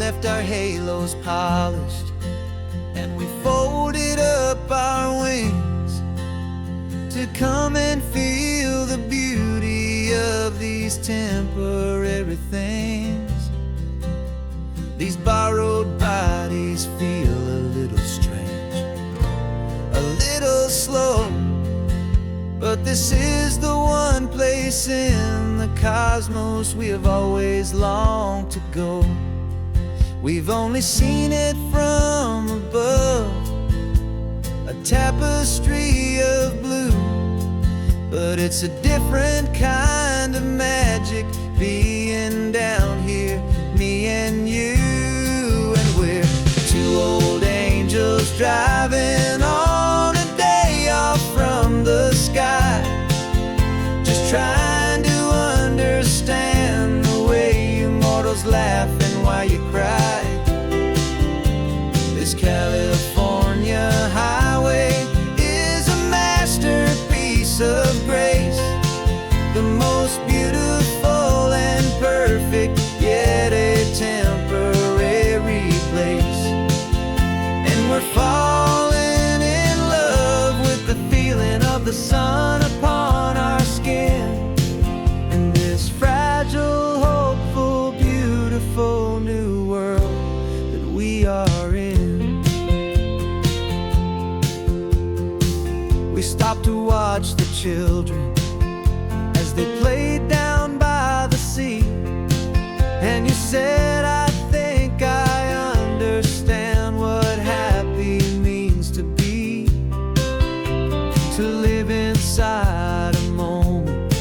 left our halos polished, and we folded up our wings to come and feel the beauty of these temporary things. These borrowed bodies feel a little strange, a little slow, but this is the one place in the cosmos we have always longed to go. We've only seen it from above, a tapestry of blue, but it's a different kind of magic being down here, me and you. And we're two old angels driving on a day off from the sky, just trying to understand the way you mortals laugh and why you cry. This California highway is a masterpiece of grace, the most beautiful and perfect, yet a temporary place. And we're falling in love with the feeling of the sun upon our skin, in this fragile, hopeful, beautiful new world that we are in. We stopped to watch the children as they played down by the sea, and you said, I think I understand what happy means to be, to live inside a moment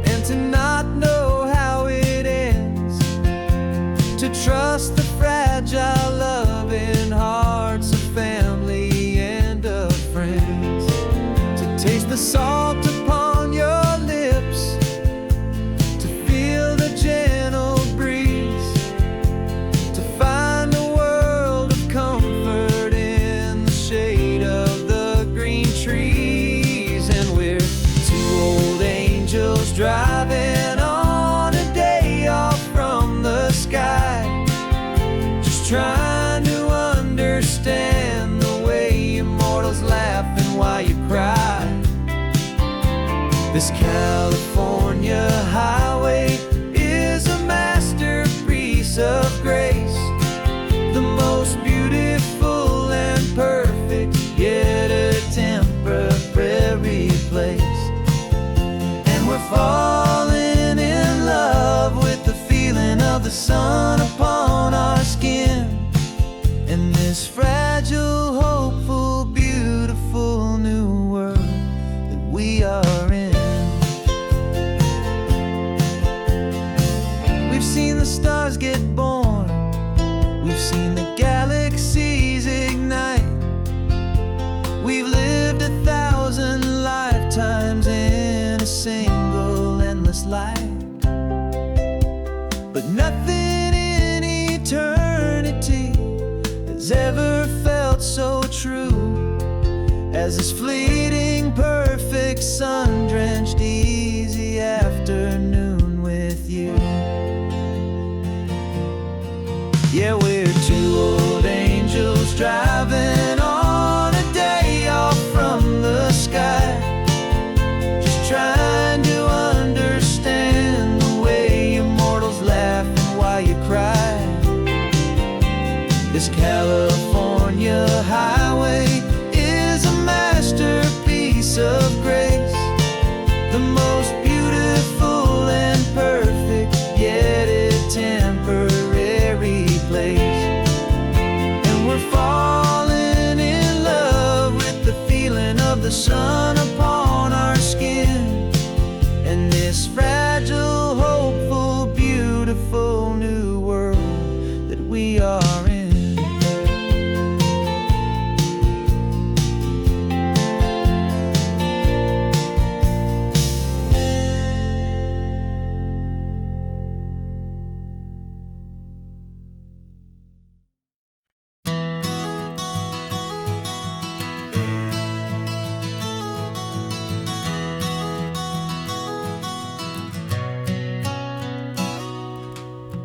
and to not know how it ends, to trust the fragile loving hearts of family and of friends, to taste the salt upon your lips, to feel the gentle breeze, to find a world of comfort in the shade of the green trees. And we're two old angels driving on a day off from the sky, just trying to understand the way immortals laugh and why you cry. This California highway is a masterpiece of grace, the most beautiful and perfect, yet a temporary place. And we're falling in love with the feeling of the sun upon our skin, in this fragile, hopeful, beautiful new world that we are in. We've seen the stars get born, we've seen the galaxies ignite, we've lived 1,000 lifetimes in a single endless life, but nothing in eternity has ever felt so true as this fleeting, perfect, sun-drenched, easy afternoon with you. Yeah, we're two old angels driving on a day off from the sky, just trying to understand the way immortals laugh and why you cry. This California highway is a masterpiece of grace, the most beautiful and perfect, yet a temporary place. And we're falling in love with the feeling of the sun upon our skin, and this fragile, hopeful, beautiful new world that we are in.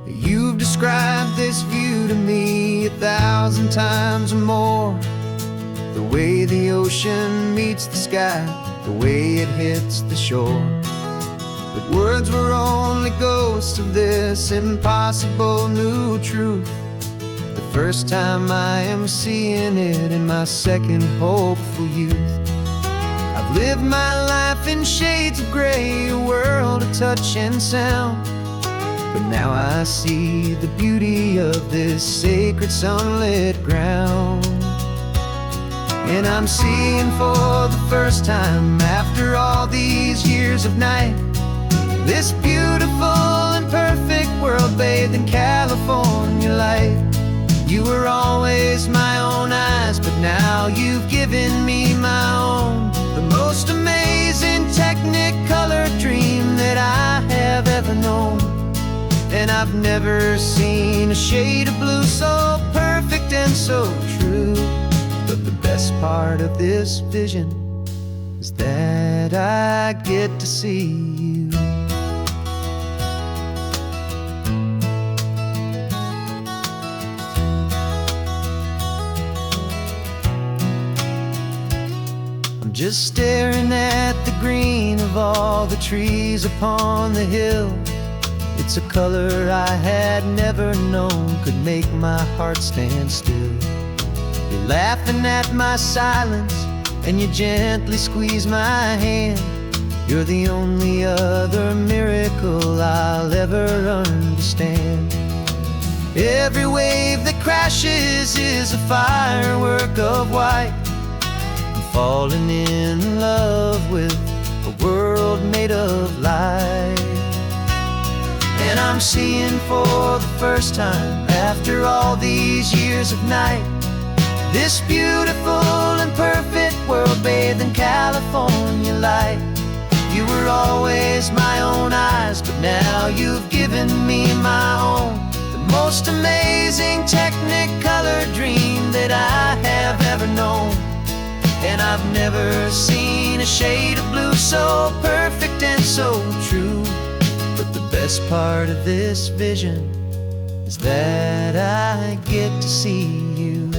You've described this view you to me 1,000 times or more. The way the ocean meets the sky, the way it hits the shore. But words were only ghosts of this impossible new truth. The first time I am seeing it in my second hopeful youth. I've lived my life in shades of gray, a world of touch and sound. But now I see the beauty of this sacred sunlit ground. And I'm seeing for the first time, after all these years of night, this beautiful and perfect world bathed in California light. You were always my own eyes, but now you've given me my own. The most amazing technicolor dream that I have ever known. And I've never seen a shade of blue so perfect and so true. But the best part of this vision is that I get to see you. Just staring at the green of all the trees upon the hill. It's a color I had never known could make my heart stand still. You're laughing at my silence, and you gently squeeze my hand. You're the only other miracle I'll ever understand. Every wave that crashes is a firework of white. Falling in love with a world made of light. And I'm seeing for the first time, after all these years of night, this beautiful and perfect world bathed in California light. You were always my own eyes, but now you've given me my own. The most amazing technicolor dream that I have ever known. And I've never seen a shade of blue so perfect and so true. But the best part of this vision is that I get to see you.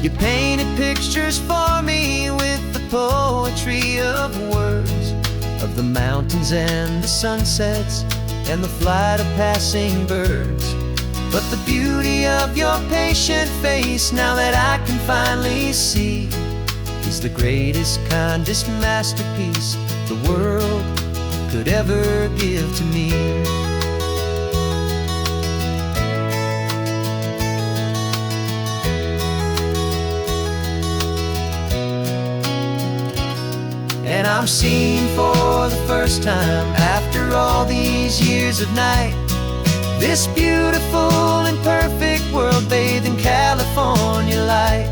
You painted pictures for me with the poetry of words, of the mountains and the sunsets and the flight of passing birds. But the beauty of your patient face, now that I can finally see, is the greatest, kindest masterpiece the world could ever give to me. And I'm seeing for the first time, after all these years of night, this beautiful and perfect world bathed in California light.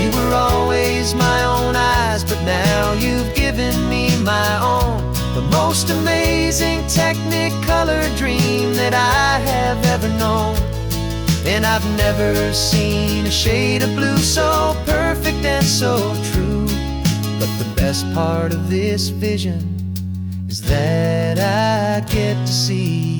You were always my own eyes, but now you've given me my own. The most amazing technicolor dream that I have ever known. And I've never seen a shade of blue so perfect and so true. But the best part of this vision is that I get to see you.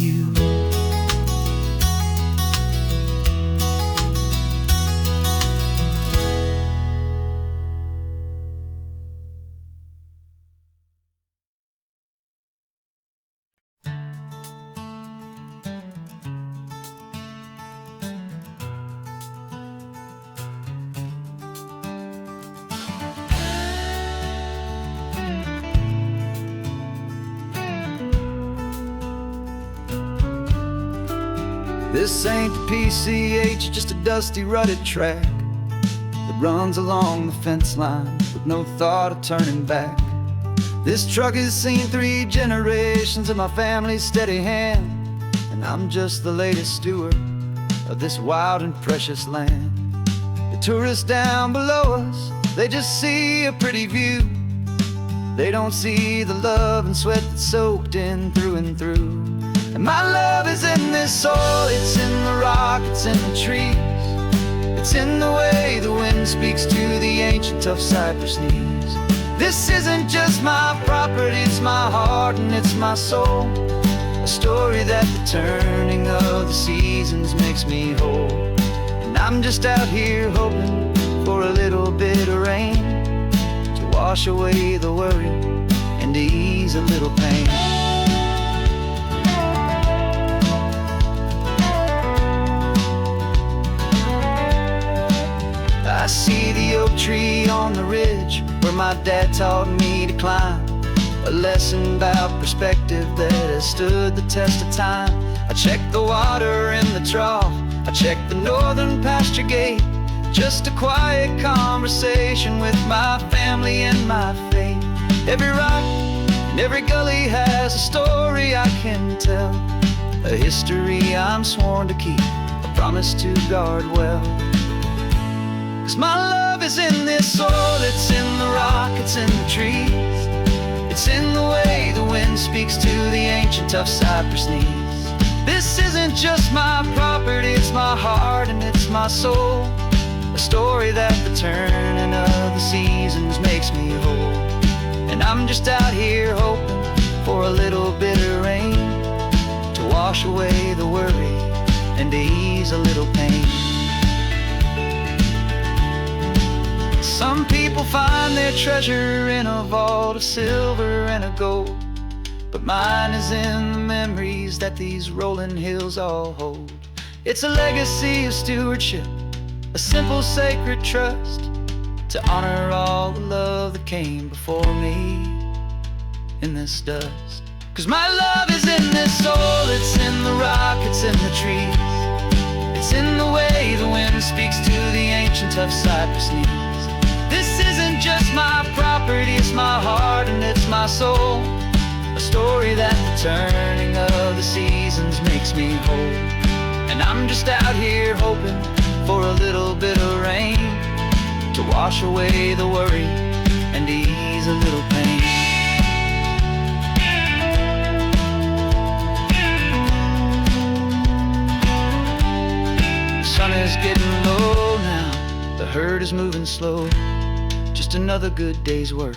This ain't the PCH, just a dusty, rutted track that runs along the fence line with no thought of turning back. This truck has seen 3 generations of my family's steady hand, and I'm just the latest steward of this wild and precious land. The tourists down below us, they just see a pretty view. They don't see the love and sweat that's soaked in through and through. And my love is in this soil, it's in the rock, it's in the trees. It's in the way the wind speaks to the ancient tough cypress knees. This isn't just my property, it's my heart and it's my soul. a story that the turning of the seasons makes me whole. And I'm just out here hoping for a little bit of rain to wash away the worry and to ease a little pain. I see the oak tree on the ridge where my dad taught me to climb, a lesson about perspective that has stood the test of time. I check the water in the trough, I check the northern pasture gate, just a quiet conversation with my family and my faith. Every rock and every gully has a story I can tell, a history I'm sworn to keep, a promise to guard well. 'Cause my love is in this soil, it's in the rock, it's in the trees, it's in the way the wind speaks to the ancient tough cypress knees. This isn't just my property, it's my heart and it's my soul, a story that the turning of the seasons makes me whole. And I'm just out here hoping for a little bit of rain to wash away the worry and to ease a little pain. Some people find their treasure in a vault of silver and a gold, but mine is in the memories that these rolling hills all hold. It's a legacy of stewardship, a simple sacred trust, to honor all the love that came before me in this dust. 'Cause my love is in this soil, it's in the rock, it's in the trees, it's in the way the wind speaks to the ancient tough cypress knees. This isn't just my property, it's my heart and it's my soul, a story that the turning of the seasons makes me whole. And I'm just out here hoping for a little bit of rain to wash away the worry and ease a little pain. The sun is getting low now, the herd is moving slow, just another good day's work,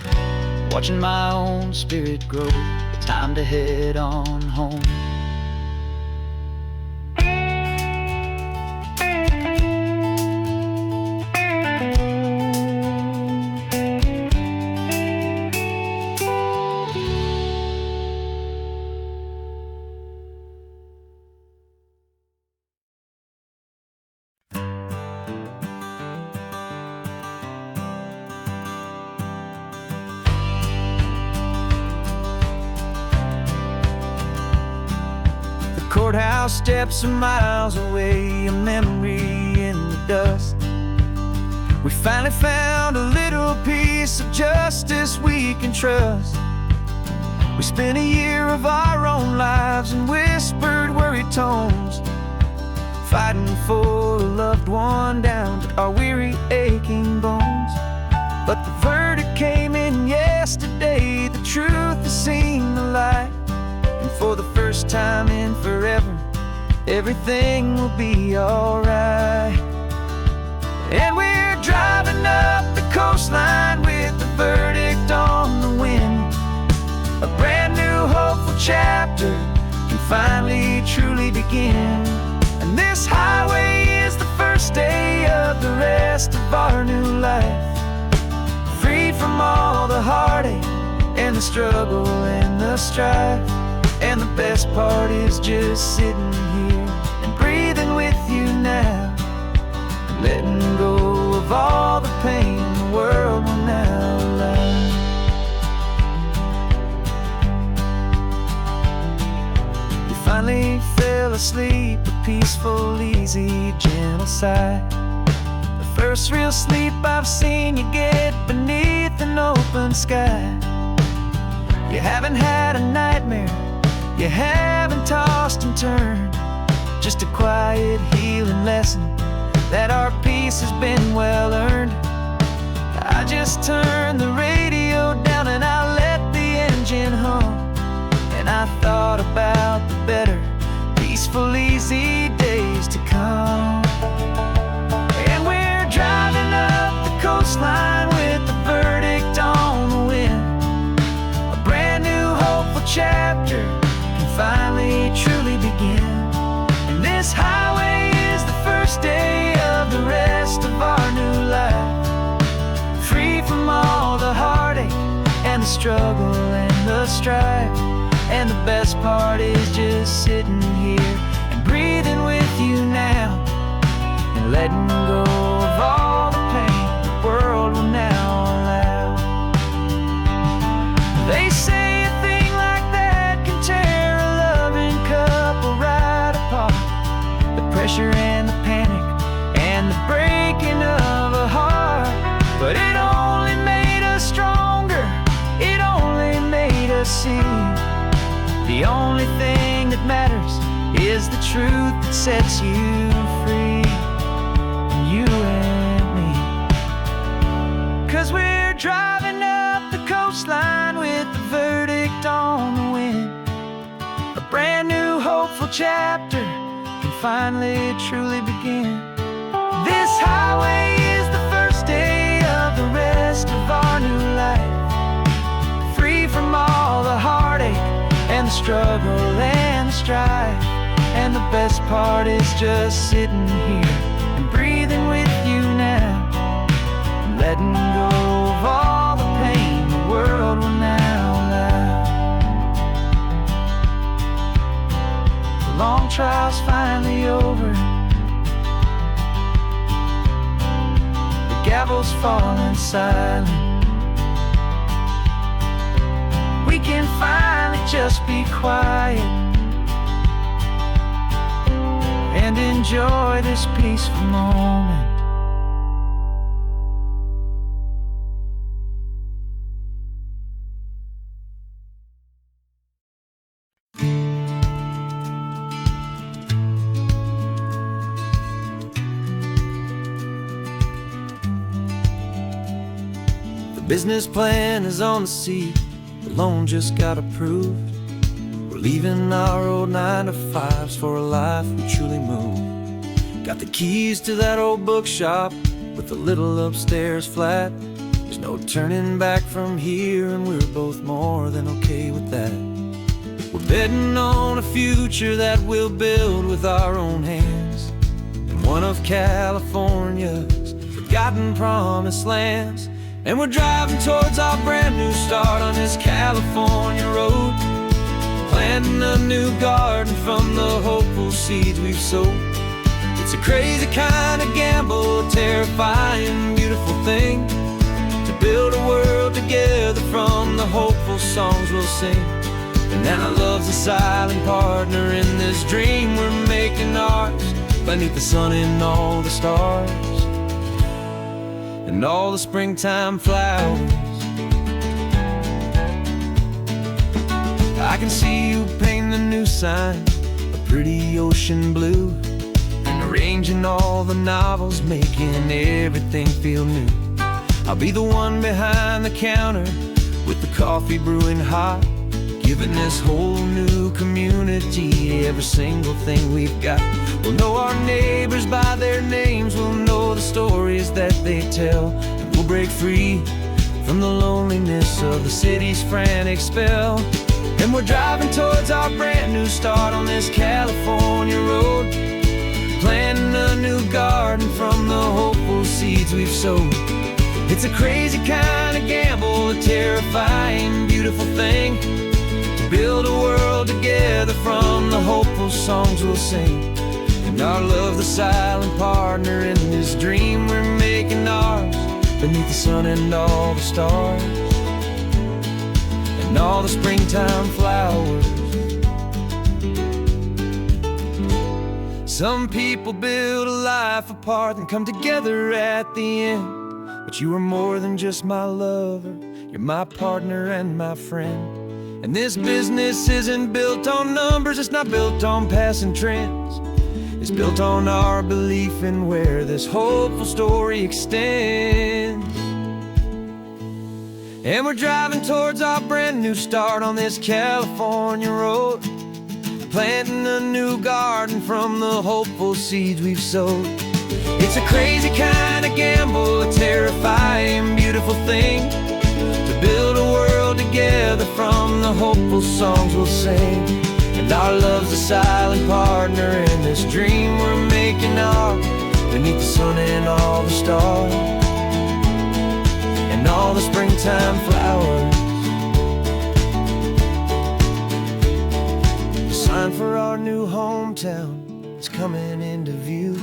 watching my own spirit grow. Time to head on home. Courthouse steps are miles away, a memory in the dust. We finally found a little piece of justice we can trust. We spent a year of our own lives in whispered, worried tones, fighting for a loved one down to our weary, aching bones. But the verdict came in yesterday, the truth has seen the light. And for the first time in forever, everything will be alright. And we're driving up the coastline with the verdict on the wind. A brand new hopeful chapter can finally truly begin. And this highway is the first day of the rest of our new life, free from all the heartache and the struggle and the strife. And the best part is just sitting here and breathing with you now, and letting go of all the pain the world will now allow. You finally fell asleep, a peaceful, easy, gentle sigh, the first real sleep I've seen you get beneath an open sky. You haven't had a nightmare, you haven't tossed and turned, just a quiet healing lesson that our peace has been well earned. I just turned the radio down and I let the engine hum, and I thought about the better, peaceful, easy days to come. And we're driving up the coastline with the verdict on the wind, a brand new hopeful chapter finally struggle and the strife. And the best part is just sitting here and breathing with you now, and letting go of all the pain the world will now allow. They say a thing like that can tear a loving couple right apart. The pressure and the panic and the breaking of a heart. But it only made us stronger, it only made us see the only thing that matters is the truth that sets you free, you and me. 'Cause we're driving up the coastline with the verdict on the wind. A brand new hopeful chapter can finally truly begin. This highway is the first day of the rest of our new life, free from all the heartache and the struggle and the strife. And the best part is just sitting here and breathing with you now, and letting go of all the pain the world will now allow. The long trial's finally over, the gavel's falling silent. We can finally just be quiet and enjoy this peaceful moment. The business plan is on the seat, the loan just got approved. We're leaving our old 9-to-5s for a life we truly move. Got the keys to that old bookshop with the little upstairs flat. There's no turning back from here, and we're both more than okay with that. We're betting on a future that we'll build with our own hands, in one of California's forgotten promised lands. And we're driving towards our brand new start on this California road, planting a new garden from the hopeful seeds we've sowed. It's a crazy kind of gamble, a terrifying, beautiful thing, to build a world together from the hopeful songs we'll sing. And now love's a silent partner in this dream we're making ours, beneath the sun and all the stars and all the springtime flowers. I can see you painting a new sign, a pretty ocean blue, and arranging all the novels, making everything feel new. I'll be the one behind the counter with the coffee brewing hot, giving this whole new community every single thing we've got. We'll know our neighbors by their names, we'll know the stories that they tell, and we'll break free from the loneliness of the city's frantic spell. And we're driving towards our brand new start on this California road, planting a new garden from the hopeful seeds we've sowed. It's a crazy kind of gamble, a terrifying, beautiful thing, to build a world together from the hopeful songs we'll sing. And our love, the silent partner in this dream we're making ours, beneath the sun and all the stars and all the springtime flowers. Some people build a life apart and come together at the end, but you are more than just my lover, you're my partner and my friend. And this business isn't built on numbers, it's not built on passing trends. It's built on our belief in where this hopeful story extends. And we're driving towards our brand new start on this California road, planting a new garden from the hopeful seeds we've sowed. It's a crazy kind of gamble, a terrifying, beautiful thing, to build a world together from the hopeful songs we'll sing. And our love's a silent partner in this dream we're making ours, beneath the sun and all the stars and all the springtime flowers. our new hometown is coming into view.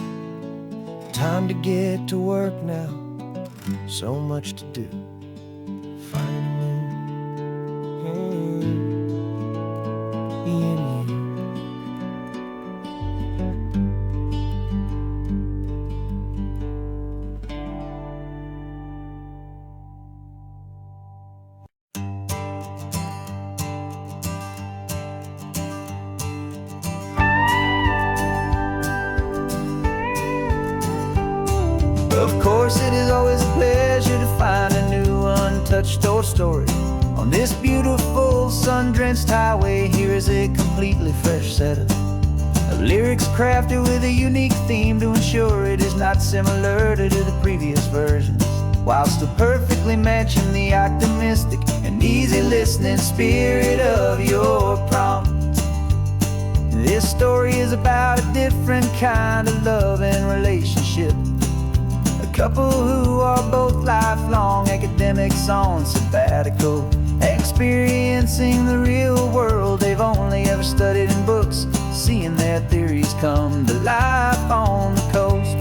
Time to get to work now, so much to do. Finding you in you. Of course, it is always a pleasure to find a new untouched old story. On this beautiful sun-drenched highway, here is a completely fresh set of lyrics crafted with a unique theme to ensure it is not similar to the previous versions, while still perfectly matching the optimistic and easy listening spirit of your prompt. This story is about a different kind of love and relationship. Couple who are both lifelong academics on sabbatical, experiencing the real world they've only ever studied in books, seeing their theories come to life on the coast.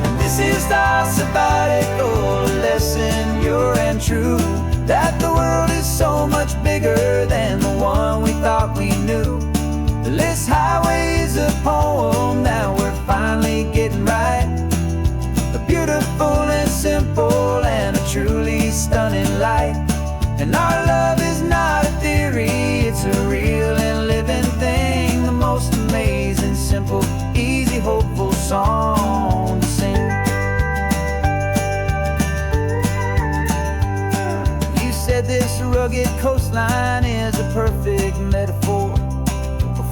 And this is our sabbatical lesson, pure and true, that the world is so much bigger than the one we thought we knew. This highway is a poem that we're finally getting right. Beautiful and simple and a truly stunning light. And our love is not a theory, it's a real and living thing. The most amazing, simple, easy, hopeful song to sing. You said this rugged coastline is a perfect metaphor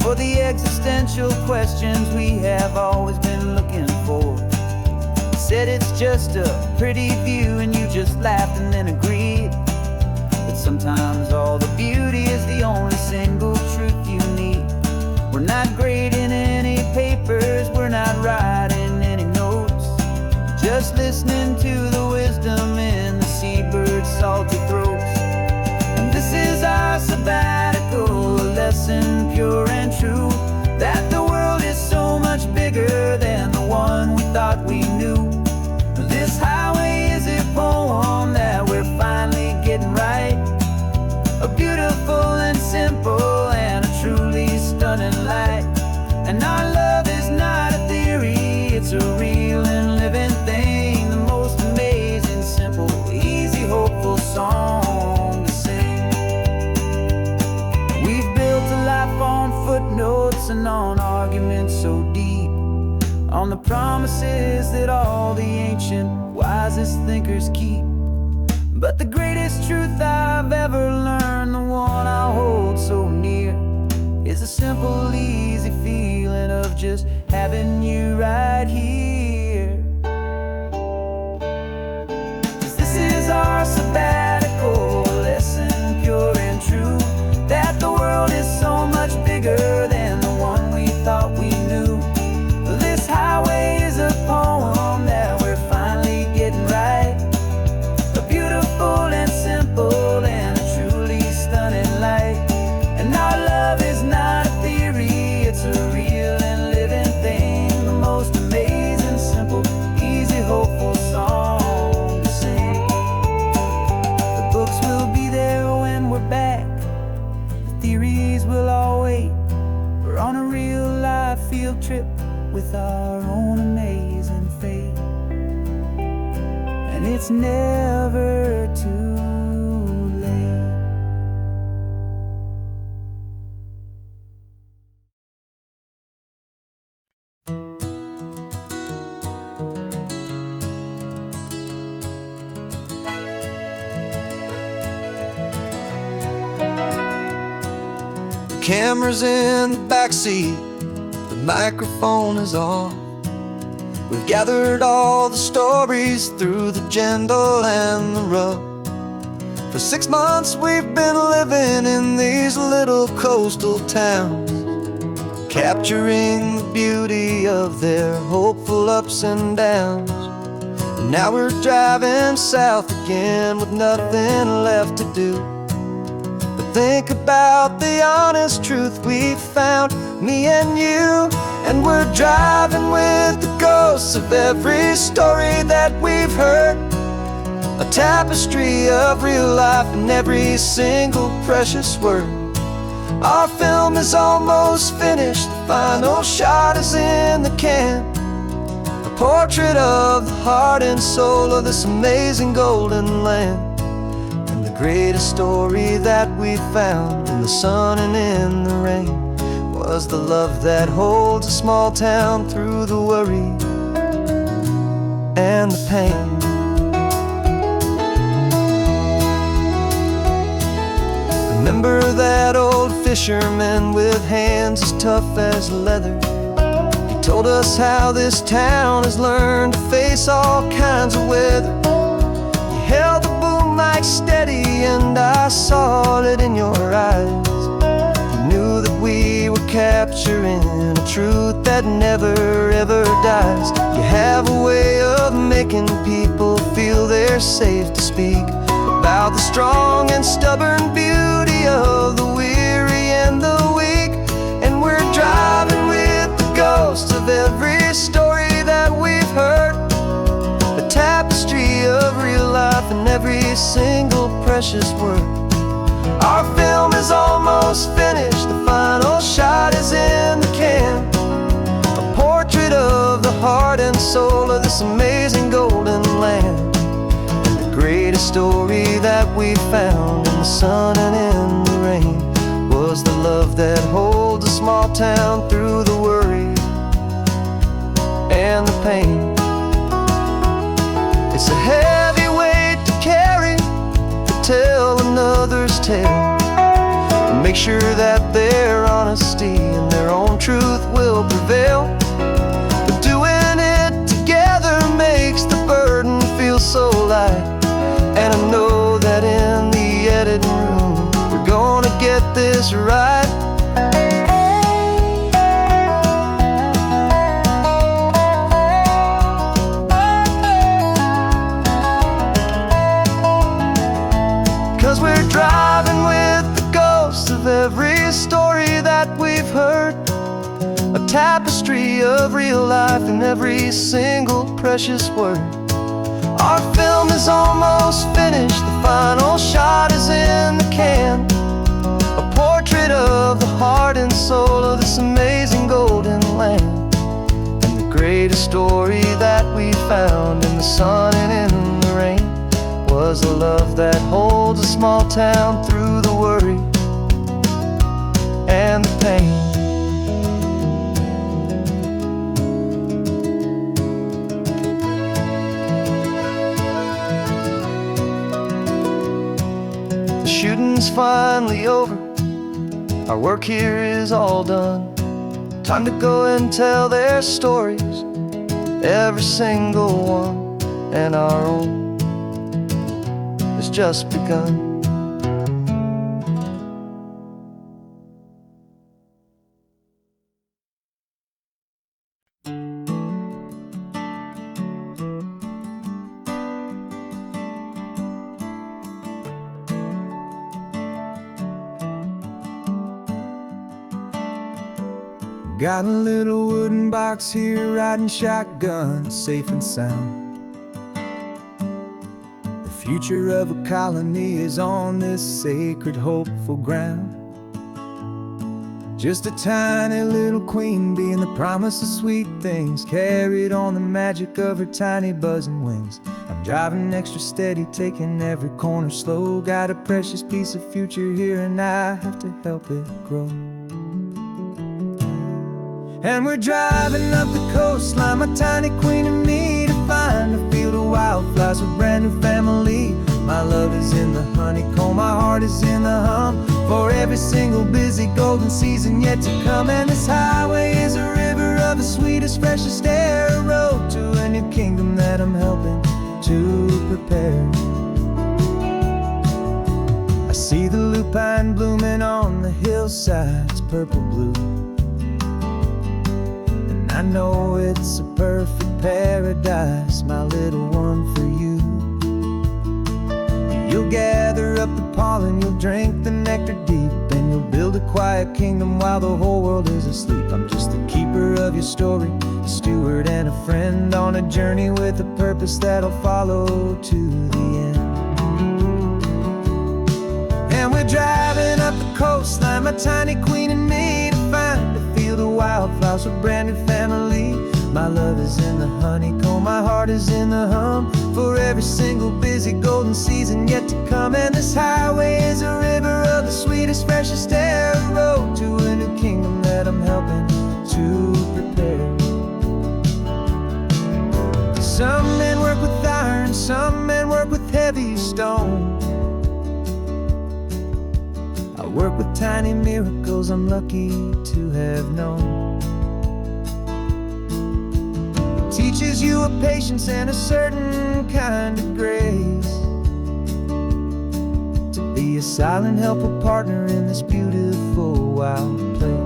for the existential questions we have always been looking for. Said it's just a pretty view and you just laughed and then agreed. But sometimes all the beauty is the only single truth you need. We're not grading any papers, we're not writing any notes, just listening to the wisdom in the seabird's salty throats. And this is our sabbatical lesson, pure and true, that the world is so much bigger than the one we thought we knew. This highway is a poem that we're finally getting right. A beautiful and simple and a truly stunning light. And our love is not a theory, it's a real and living thing. The most amazing, simple, easy, hopeful song to sing. We've built a life on footnotes and on arguments so deep, on the promises that all the ancient, wisest thinkers keep. But the greatest truth I've ever learned, the one I hold so near, is a simple, easy feeling of just having you right here. 'Cause this is our sabbatical lesson, pure and true, that the world is so much bigger than the one we thought we knew. This highway is a poem that we're finally getting right. A beautiful and simple and a truly stunning light. And our love is not a theory, it's a real and living thing. The most amazing, simple, easy, hopeful song to sing. The books will be there when we're back, the theories will all wait. We're on a real life field trip with our own amazing fate. And it's never too late. The camera's in the backseat, the microphone is on. We've gathered all the stories through the gentle and the rough. For 6 months we've been living in these little coastal towns, capturing the beauty of their hopeful ups and downs. And now we're driving south again with nothing left to do but Think about the honest truth we found, me and you. And we're driving with the ghosts of every story that we've heard, a tapestry of real life in every single precious word. Our film is almost finished, the final shot is in the can, a portrait of the heart and soul of this amazing golden land. And the greatest story that we found in the sun and in the rain was the love that holds a small town through the worry and the pain. Remember that old fisherman with hands as tough as leather? He told us how this town has learned to face all kinds of weather. You held the boom mic steady and I saw it in your eyes. You knew that we were capturing a truth that never ever dies. You have a way of making people feel they're safe to speak about the strong and stubborn beauty of the weary and the weak. And we're driving with the ghosts of every story that we've heard, a tapestry of real life in every single precious word. Our film is almost finished, the final shot is in the can, a portrait of the heart and soul of this amazing golden land. The greatest story that we found in the sun and in the rain was the love that holds a small town through the worry and the pain. It's a heavy weight to carry, to tell another's tale, and make sure that their honesty and their own truth will prevail. But doing it together makes the burden feel so light. And I know that in the editing room we're gonna get this right. 'Cause we're driving with the ghosts of every story that we've heard, a tapestry of real life in every single precious word. Our film is almost finished, the final shot is in the can, a portrait of the heart and soul of this amazing golden land. And the greatest story that we found in the sun and in the rain was a love that holds a small town through the worry and the pain. Shooting's finally over, our work here is all done. Time to go and tell their stories, every single one, and our own has just begun. Got a little wooden box here, riding shotgun, safe and sound. The future of a colony is on this sacred, hopeful ground. Just a tiny little queen bee and the promise of sweet things, carried on the magic of her tiny buzzing wings. I'm driving extra steady, taking every corner slow. Got a precious piece of future here and I have to help it grow. And we're driving up the coastline, my tiny queen and me, to find a field of wildflowers with brand new family. My love is in the honeycomb, my heart is in the hum, for every single busy golden season yet to come. And this highway is a river of the sweetest, freshest air, a road to a new kingdom that I'm helping to prepare. I see the lupine blooming on the hillsides, purple blue, I know it's a perfect paradise, my little one, for you. You'll gather up the pollen, you'll drink the nectar deep, and you'll build a quiet kingdom while the whole world is asleep. I'm just the keeper of your story, a steward and a friend on a journey with a purpose that'll follow to the end. And we're driving up the coastline, my tiny queen and me, to find a field of wildflowers for a brand new family. My love is in the honeycomb, my heart is in the hum, for every single busy golden season yet to come. And this highway is a river of the sweetest, freshest air, a road to a new kingdom that I'm helping to prepare. Some men work with iron, some men work with heavy stone. I work with tiny miracles I'm lucky to have known. Teaches you a patience and a certain kind of grace, to be a silent, helpful partner in this beautiful, wild place.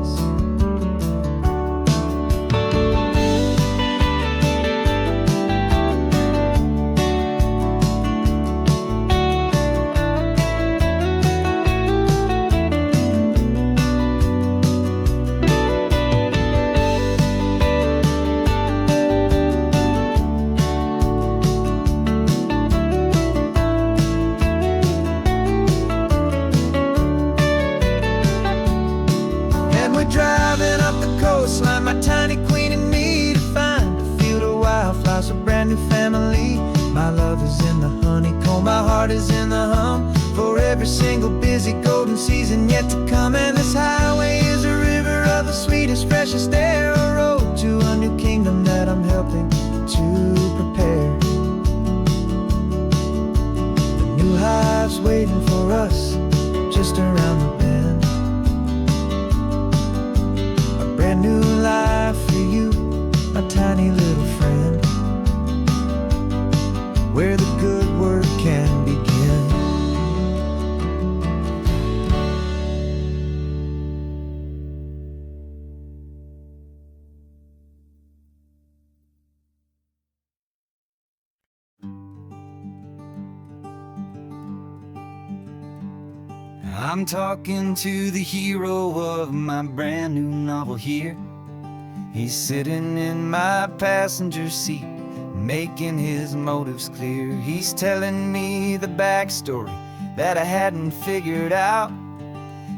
Driving up the coastline, my tiny queen and me, to find a field of wildflowers, a brand new family. My love is in the honeycomb, my heart is in the hum, for every single busy golden season yet to come. And this highway is a river of the sweetest, freshest air, a road to a new kingdom that I'm helping to prepare. The new hive's waiting for us just around the bend. Brand new life for you, my tiny little friend, where the good work can begin. I'm talking to the hero of my brand new novel here. He's sitting in my passenger seat, making his motives clear. He's telling me the backstory that I hadn't figured out.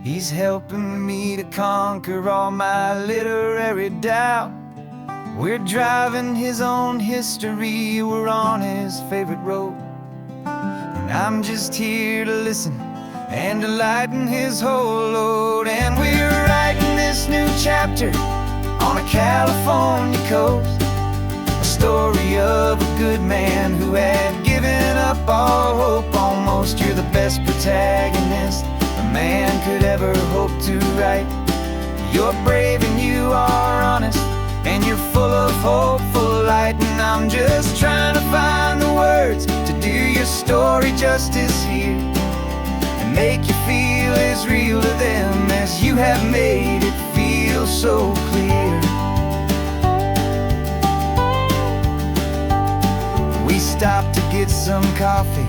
He's helping me to conquer all my literary doubt. We're driving his own history, we're on his favorite road, and I'm just here to listen and to lighten his whole load. And we're writing this new chapter on a California coast, a story of a good man who had given up all hope almost. You're the best protagonist a man could ever hope to write. You're brave and you are honest, and you're full of hopeful light. And I'm just trying to find the words to do your story justice here, make you feel as real to them as you have made it feel so clear. We stopped to get some coffee,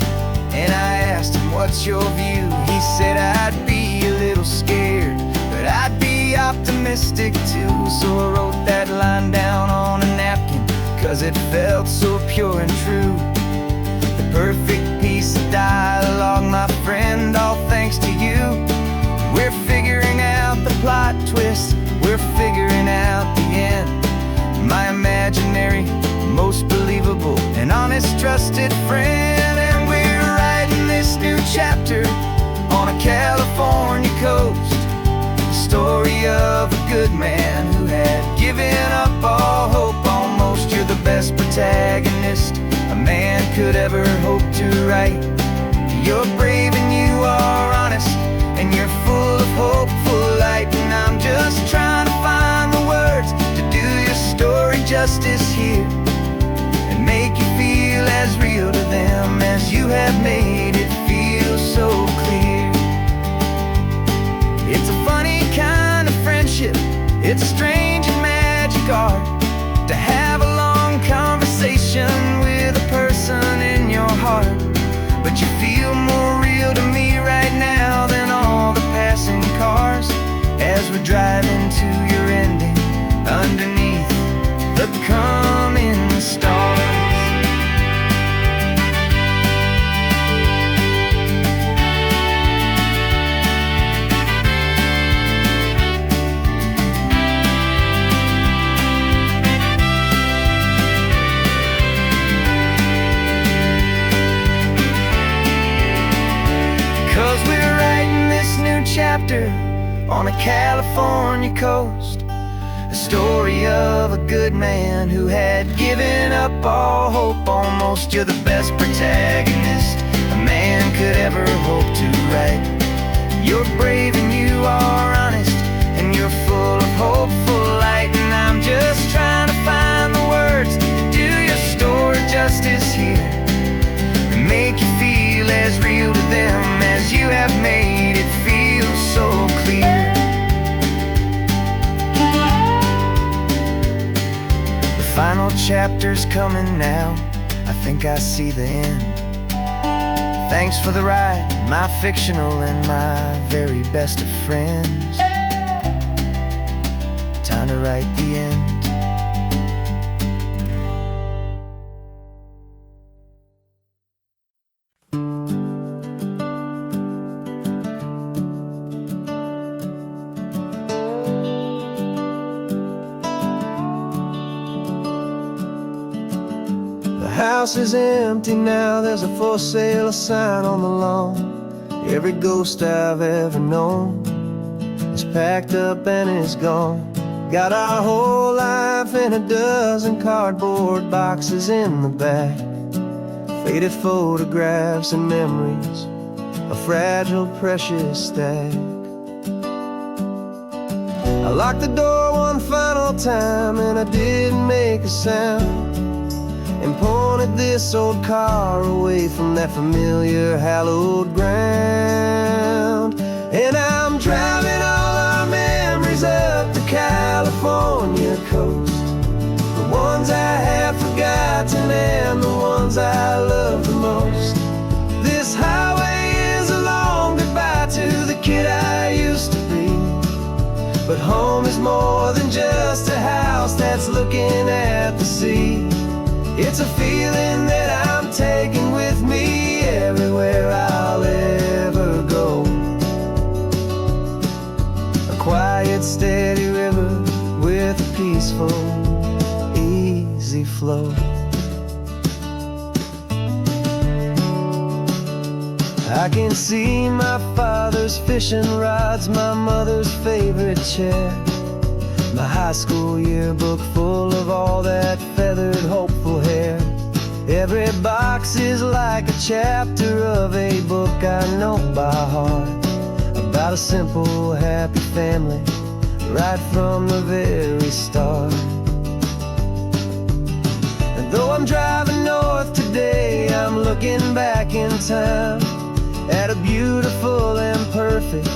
and I asked him, what's your view? He said, I'd be a little scared, but I'd be optimistic too. So I wrote that line down on a napkin, 'cause it felt so pure and true. The perfect piece of dialogue, my friend, all thanks to you. We're figuring out the plot twist, we're figuring out the end. My imaginary, most believable and honest trusted friend. And we're writing this new chapter on a California coast, the story of a good man who had given up all hope almost. You're the best protagonist a man could ever hope to write. You're brave and you are honest, and you're full of hopeful light. And I'm just trying to find the words to do your story justice here, and make you feel as real to them as you have made it feel so clear. It's a funny kind of friendship, it's strange and magic art to have a long conversation with a person in your heart, but you feel more real to me chapter on a California coast, a story of a good man who had given up all hope almost. You're the best protagonist a man could ever hope to write. You're brave and you are honest, and you're full of hopeful light. And I'm just trying to find the words to do your story justice here, and make you feel as real to them as you have made it feel so clear. The final chapter's coming now, I think I see the end. Thanks for the ride, my fictional and my very best of friends. Time to write the end. The house is empty now, there's a for sale sign on the lawn. Every ghost I've ever known is packed up and is gone. Got our whole life in a dozen cardboard boxes in the back, faded photographs and memories, a fragile, precious stack. I locked the door one final time and I didn't make a sound, and pointed this old car away from that familiar hallowed ground. And I'm driving all our memories up the California coast, the ones I have forgotten and the ones I love the most. This highway is a long goodbye to the kid I used to be, but home is more than just a house that's looking at the sea. It's a feeling that I'm taking with me everywhere I'll ever go. A quiet, steady river with a peaceful, easy flow. I can see my father's fishing rods, my mother's favorite chair, my high school yearbook full of all that feathered, hopeful hair. Every box is like a chapter of a book I know by heart, about a simple, happy family right from the very start. And though I'm driving north today, I'm looking back in time at a beautiful and perfect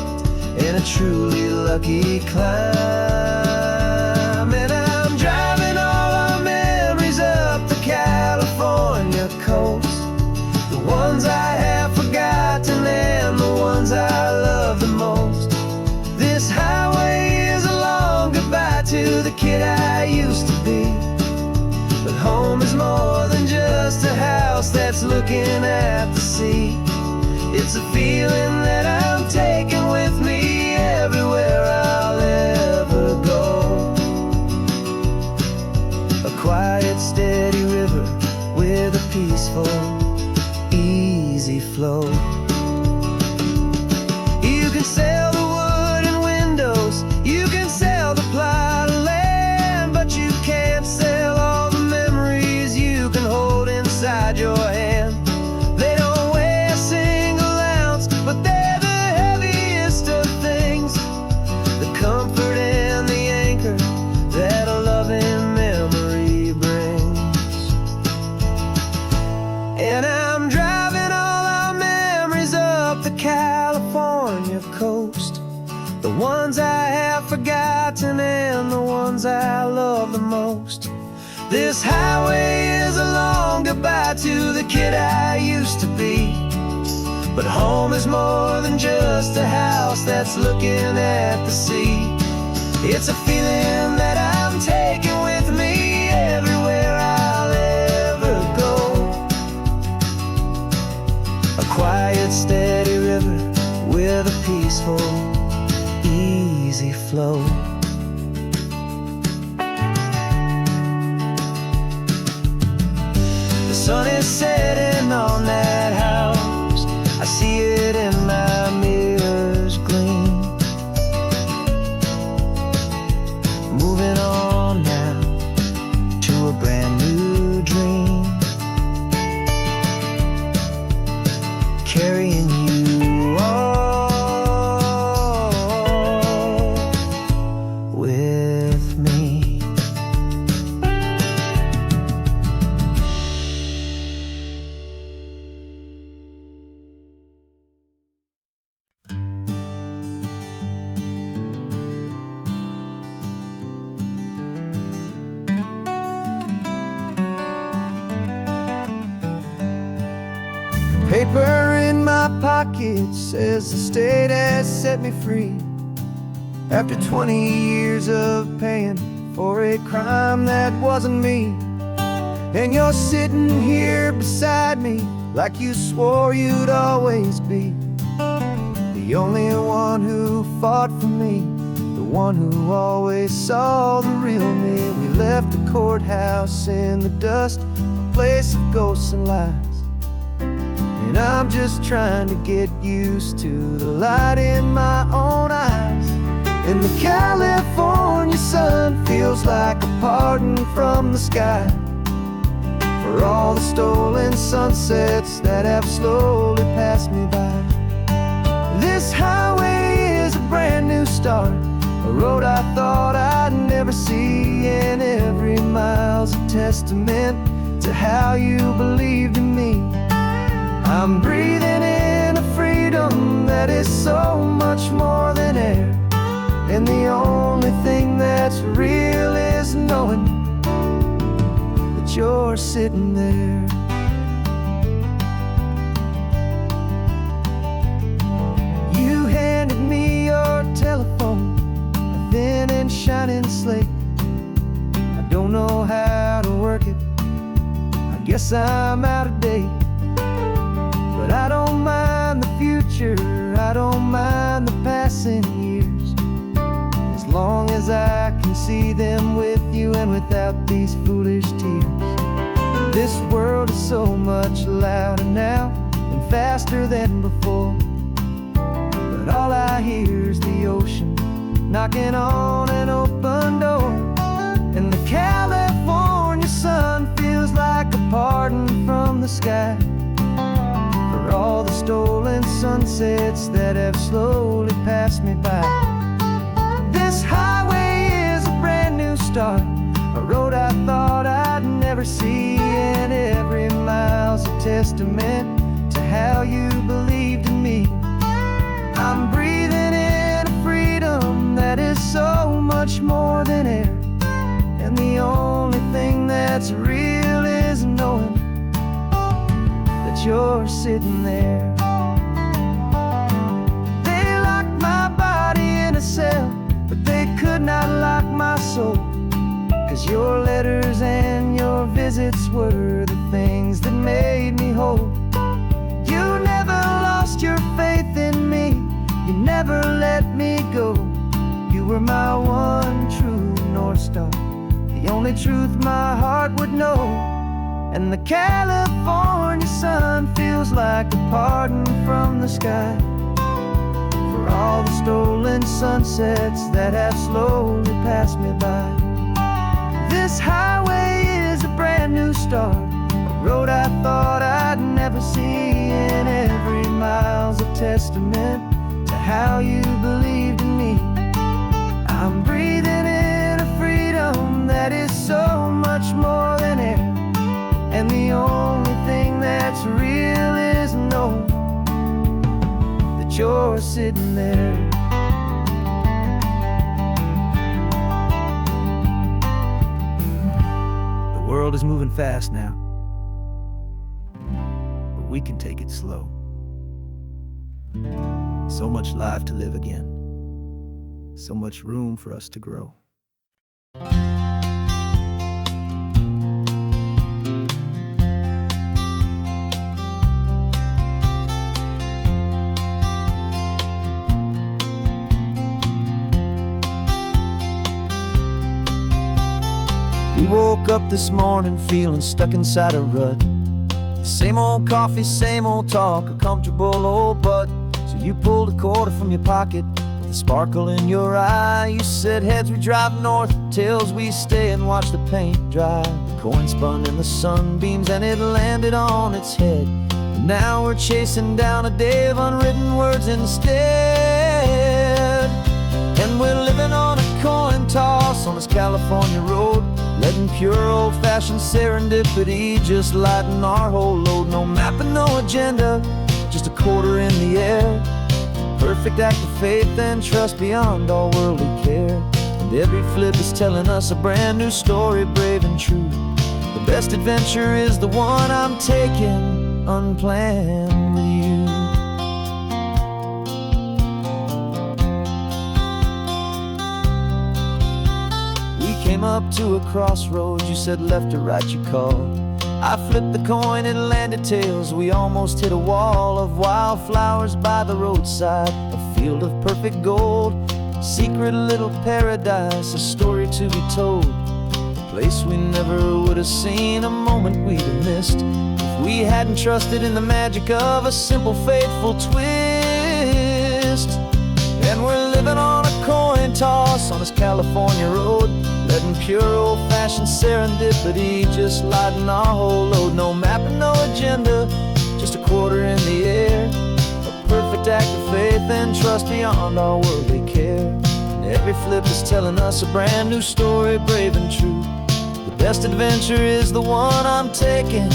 and a truly lucky climb. California coast, the ones I have forgotten and the ones I love the most. This highway is a long goodbye to the kid I used to be, but home is more than just a house that's looking at the sea. It's a feeling that I'm taking with me everywhere I'll ever go. A quiet, steady river with a peaceful, easy flow. You can sell the wood and windows, you can sell the plot of land, but you can't sell all the memories you can hold inside your hand. They don't weigh a single ounce, but they're the heaviest of things, the comfort and the anchor that a loving memory brings. And I'm driving all our memories up the California coast, the ones I have forgotten and the ones I love the most. This highway is a long goodbye to the kid I used to be, but home is more than just a house that's looking at the sea. It's a feeling that I'm taking with me everywhere I'll ever go. A quiet, steady river with a peaceful, easy flow. The sun is setting on that house, I see it in my mirror's gleam. carrying you all with me. Paper in my pocket says the state has set me free after 20 years of paying for a crime that wasn't me. And you're sitting here beside me like you swore you'd always be the only one who fought for me, the one who always saw the real me. We left the courthouse in the dust, a place of ghosts and lies. And I'm just trying to get used to the light in my own eyes. And the California sun feels like a pardon from the sky for all the stolen sunsets that have slowly passed me by. This highway is a brand new start, a road I thought I'd never see, and every mile's a testament to how you believed in me. I'm breathing in a freedom that is so much more than air, and the only thing that's real is knowing that you're sitting there. You handed me your telephone, a thin and shining slate. I don't know how to work it, I guess I'm out of date. But I don't mind the future, I don't mind the passing years, as long as I can see them with you and without these foolish tears. This world is so much louder now and faster than before, but all I hear is the ocean knocking on an open door. And the California sun feels like a pardon from the sky for all the stolen sunsets that have slowly passed me by. This highway is a brand new start, a road I thought I'd never see, and every mile's a testament to how you believed in me. I'm breathing in a freedom that is so much more than air, and the only thing that's real is knowing that you're sitting there. They locked my body in a cell, but they could not lock my soul, 'cause your letters and your visits were the things that made me whole. You never lost your faith in me, you never let me go. You were my one true North Star, the only truth my heart would know. And the California sun feels like a pardon from the sky for all the stolen sunsets that have slowly passed me by. This highway is a brand new start, a road I thought I'd never see, and every mile's a testament to how you believed in me. I'm breathing in a freedom that is so much more than air, and the only thing that's real is knowing that you're sitting there. The world is moving fast now, but we can take it slow. So much life to live again, so much room for us to grow. We woke up this morning feeling stuck inside a rut. Same old coffee, same old talk, a comfortable old butt. So you pulled a quarter from your pocket with a sparkle in your eye. You said, heads we drive north, tails we stay and watch the paint dry. The coin spun in the sunbeams and it landed on its head. Now we're chasing down a day of unwritten words instead. And we're living on a coin toss on this California road, letting pure old-fashioned serendipity just lighten our whole load. No map and no agenda, just a quarter in the air. Perfect act of faith and trust beyond all worldly care. And every flip is telling us a brand new story, brave and true. The best adventure is the one I'm taking unplanned with you. We came up to a crossroads, you said left or right you called. I flipped the coin, it landed tails. We almost hit a wall of wildflowers by the roadside, a field of perfect gold, secret little paradise, a story to be told, a place we never would have seen, a moment we'd have missed if we hadn't trusted in the magic of a simple, faithful twist. And we're living on a coin toss on this California road, letting pure old-fashioned serendipity just lighten our whole load. No map and no agenda, just a quarter in the air. A perfect act of faith and trust beyond our worldly care. And every flip is telling us a brand new story, brave and true. The best adventure is the one I'm taking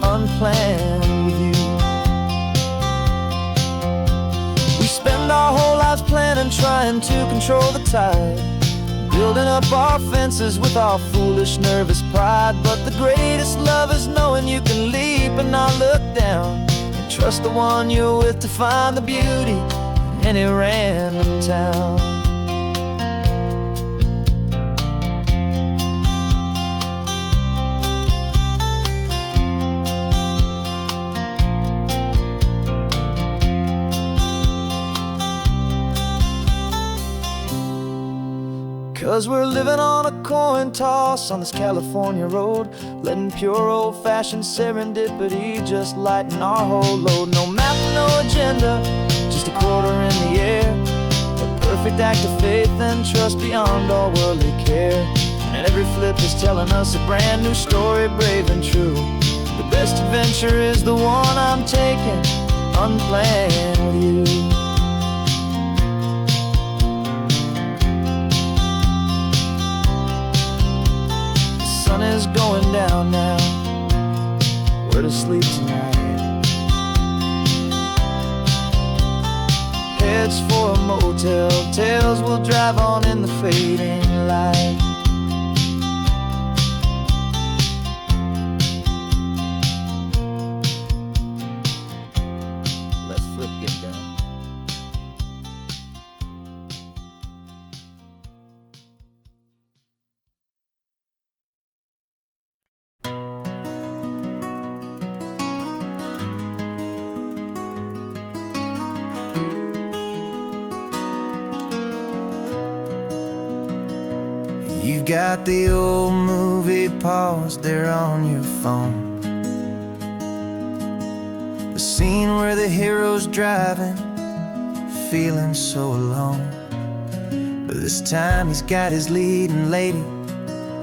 unplanned with you. We spend our whole lives planning, trying to control the tide, building up our fences with our foolish, nervous pride. But the greatest love is knowing you can leap and not look down, and trust the one you're with to find the beauty in any random town. 'Cause we're living on a coin toss on this California road, letting pure old-fashioned serendipity just lighten our whole load. No map, no agenda, just a quarter in the air. A perfect act of faith and trust beyond all worldly care. And every flip is telling us a brand new story, brave and true. The best adventure is the one I'm taking unplanned with you. The sun is going down now, we're to sleep tonight. Heads for a motel, tails will drive on in the fading light. Let's flip get down. You've got the old movie paused there on your phone, the scene where the hero's driving, feeling so alone. But this time he's got his leading lady,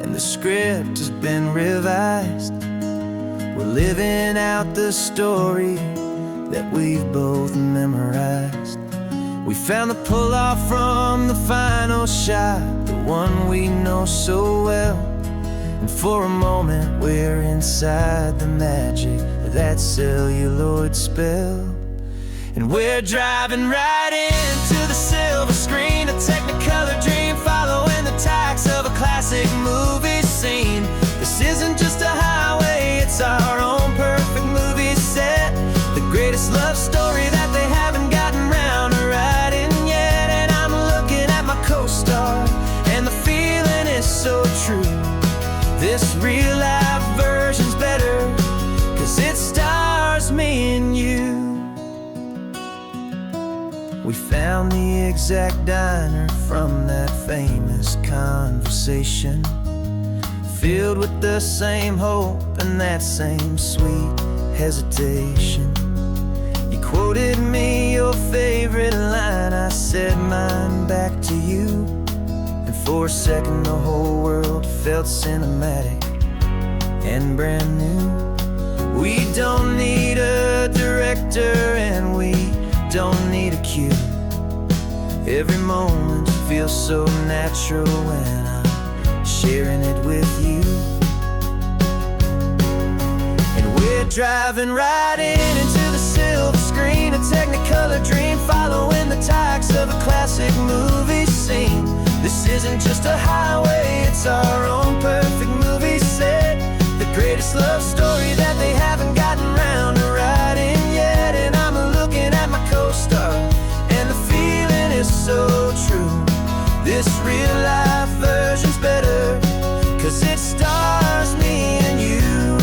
and the script has been revised. We're living out the story that we've both memorized. We found the pull-off from the final shot, the one we know so well. And for a moment we're inside the magic of that celluloid spell. And we're driving right into the silver screen, a Technicolor dream, following the tacks of a classic movie scene. This isn't just a highway, it's our own perfect movie set, the greatest love story that they haven't gotten round to writing yet. And I'm looking at my co-star, and the feeling is so true. This real life version's better, 'cause it stars me and you. We found the exact diner from that famous conversation, filled with the same hope and that same sweet hesitation. You quoted me your favorite line, I said mine back to you. And for a second the whole world felt cinematic and brand new. We don't need a actor and we don't need a cue. Every moment feels so natural when I'm sharing it with you. And we're driving right into the silver screen, a Technicolor dream, following the tacks of a classic movie scene. This isn't just a highway, it's our own perfect movie set, the greatest love story that they haven't gotten round to writing yet. And I'm looking at my co-star, and the feeling is so true. This real life version's better, 'cause it stars me and you.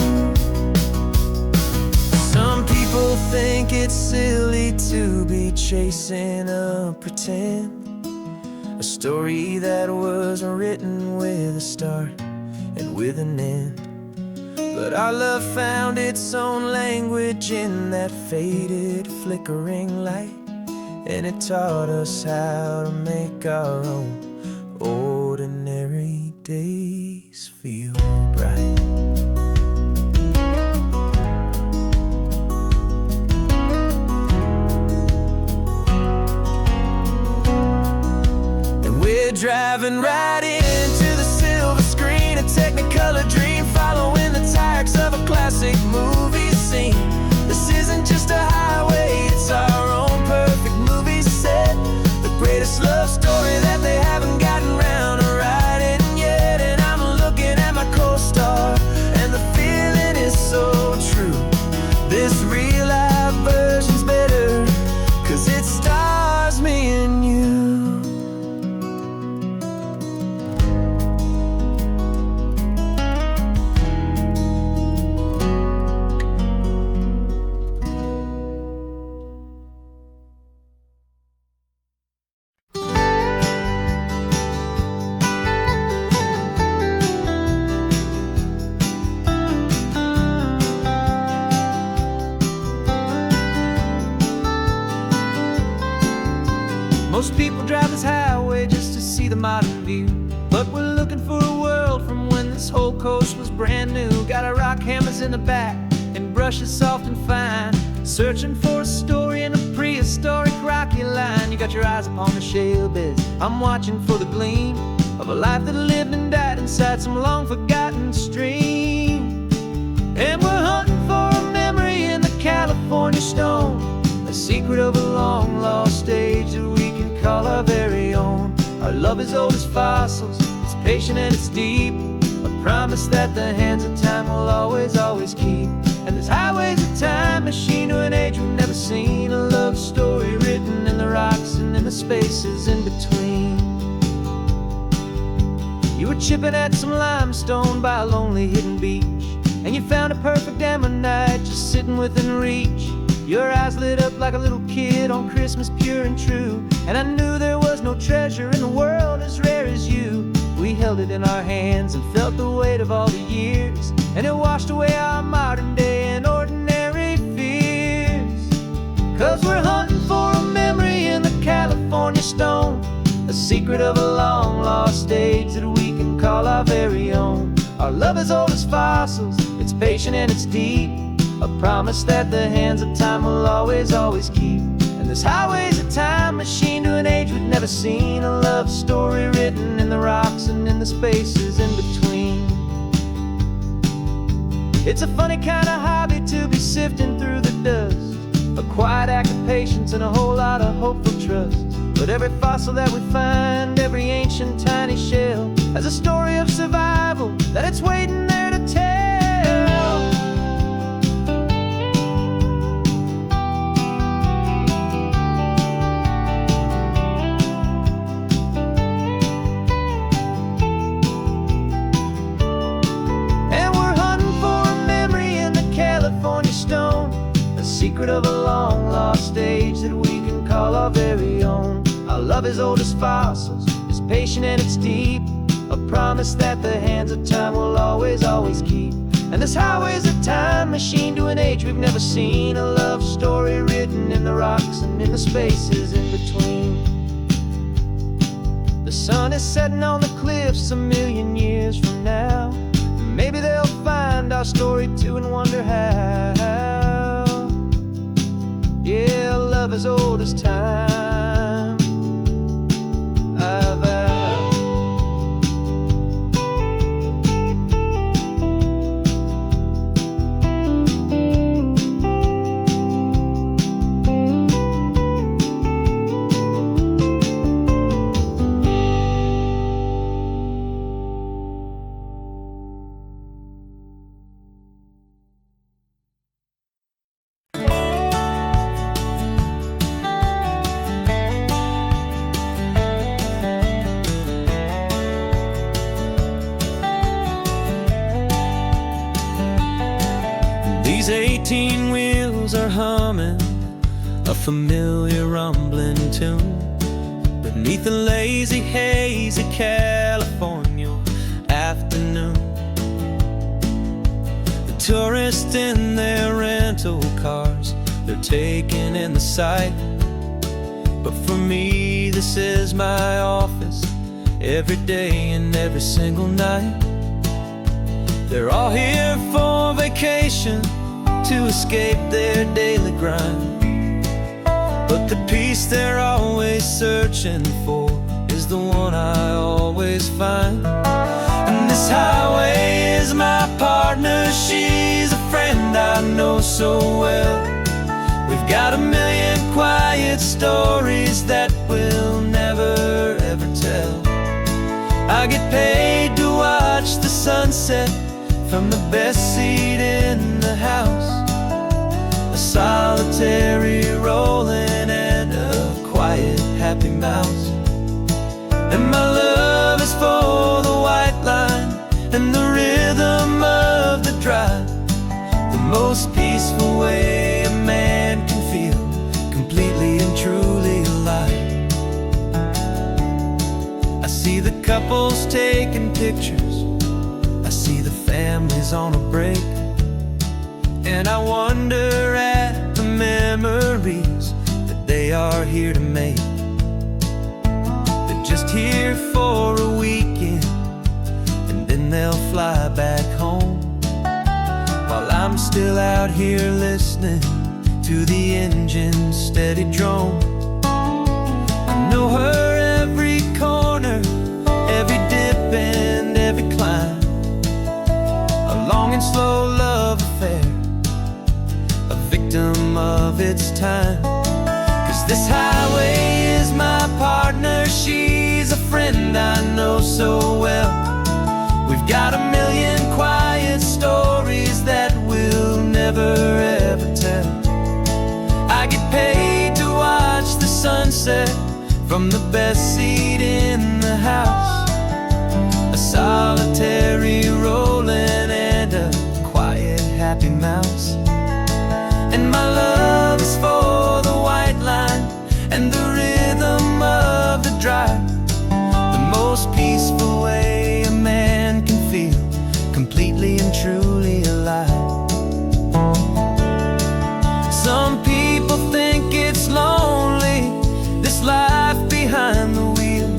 Some people think it's silly to be chasing a pretend, a story that was written with a start and with an end. But our love found its own language in that faded, flickering light, and it taught us how to make our own ordinary days feel bright. And we're driving right into the silver screen, a Technicolor dream, following the tacks of a classic movie scene. This isn't just a highway, it's our own perfect movie set, the greatest love story that they haven't gotten round to writing yet. And I'm looking at my co-star, and the feeling is so true. This real life version's better, 'cause it stars me and you. Most people drive this highway just to see the modern view, but we're looking for a world from when this whole coast was brand new. Got our rock hammers in the back and brushes soft and fine, searching for a story in a prehistoric rocky line. You got your eyes upon the shale beds, I'm watching for the gleam of a life that lived and died inside some long forgotten stream. And we're hunting for a memory in the California stone, a secret of a long lost age that we can call our very own. Our love is old as fossils, it's patient and it's deep, a promise that the hands of time will always, always keep. And this highway's a time machine to an age we've never seen, a love story written in the rocks and in the spaces in between. You were chipping at some limestone by a lonely hidden beach, and you found a perfect ammonite just sitting within reach. Your eyes lit up like a little kid on Christmas, pure and true, and I knew there was no treasure in the world as rare as you. We held it in our hands and felt the weight of all the years, and it washed away our modern day and ordinary fears. 'Cause we're hunting for a memory in the California stone, a secret of a long lost age that we can call our very own. Our love is old as fossils, it's patient and it's deep, a promise that the hands of time will always, always keep. And this highway's a time machine to an age we've never seen, a love story written in the rocks and in the spaces in between. It's a funny kind of hobby to be sifting through the dust, a quiet act of patience and a whole lot of hopeful trust. But every fossil that we find, every ancient tiny shell, has a story of survival that it's waiting there to tell. Secret of a long lost age that we can call our very own. Our love is old as fossils, it's patient and it's deep, a promise that the hands of time will always, always keep. And this highway's a time machine to an age we've never seen, a love story written in the rocks and in the spaces in between. The sun is setting on the cliffs a million years from now, maybe they'll find our story too and wonder how. as old as time. I vow. These 18 wheels are humming a familiar rumbling tune beneath the lazy, hazy California afternoon. The tourists in their rental cars, they're taking in the sight. But for me, this is my office, every day and every single night. They're all here for vacation, to escape their daily grind. But the peace they're always searching for is the one I always find. And this highway is my partner, she's a friend I know so well. We've got a million quiet stories that we'll never ever tell. I get paid to watch the sunset from the best seat in the house. A solitary rolling and a quiet happy mouse. And my love is for the white line and the rhythm of the drive. The most peaceful way a man can feel completely and truly alive. I see the couples taking pictures, I see the families on a break, and I wonder at the memories that they are here to make. They're just here for a weekend, and then they'll fly back home, while I'm still out here listening to the engine's steady drone. I know her every corner, every dip and every climb. A long and slow love affair, a victim of its time. 'Cause this highway is my partner, she's a friend I know so well. We've got a million quiet stories that we'll never ever tell. I get paid to watch the sunset from the best seat in the house. A solitary rolling and a quiet happy mouse. And my love is for the white line and the rhythm of the drive. The most peaceful way a man can feel completely and truly alive. Some people think it's lonely, this life behind the wheel,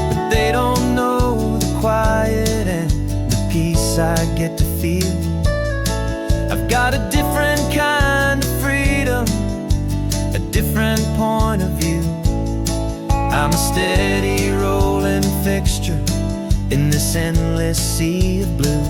but they don't know the quiet and the peace I get to feel. I've got a different kind of freedom, a different point of view. I'm a steady rolling fixture in this endless sea of blue.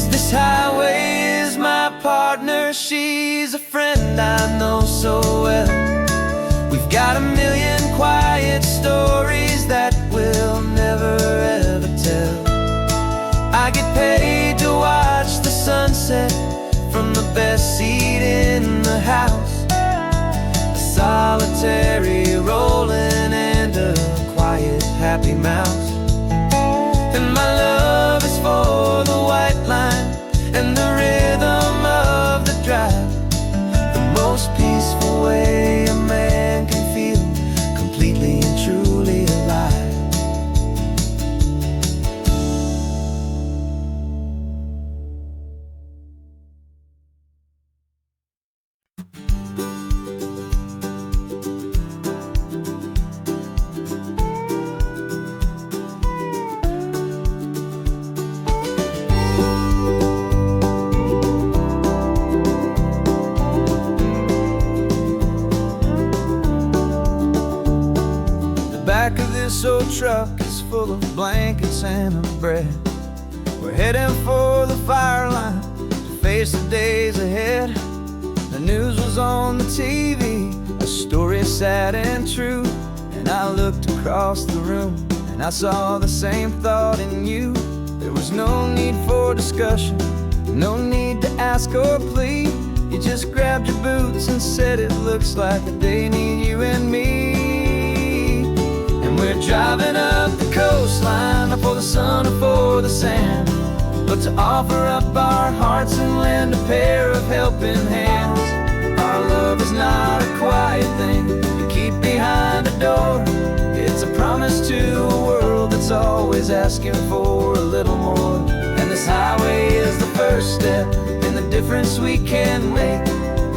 This highway is my partner, she's a friend I know so well. We've got a million quiet stories that we'll never ever tell. I get paid to watch the sunset from the best seat in the house. A solitary rolling and a quiet happy mouse. And my love is for the white line and the rhythm of the drive. The most peaceful way a man can feel completely and truly alive. back of this old truck is full of blankets and a bread. We're heading for the fire line to face the days ahead. The news was on the TV, a story sad and true. And I looked across the room and I saw the same thought in you. There was no need for discussion, no need to ask or plead. You just grabbed your boots and said it looks like the day need you and me. And we're driving up the coastline, not for the sun or for the sand, but to offer up our hearts and lend a pair of helping hands. Our love is not a quiet thing to keep behind a door. It's a promise to a world that's always asking for a little more. And this highway is the first step in the difference we can make,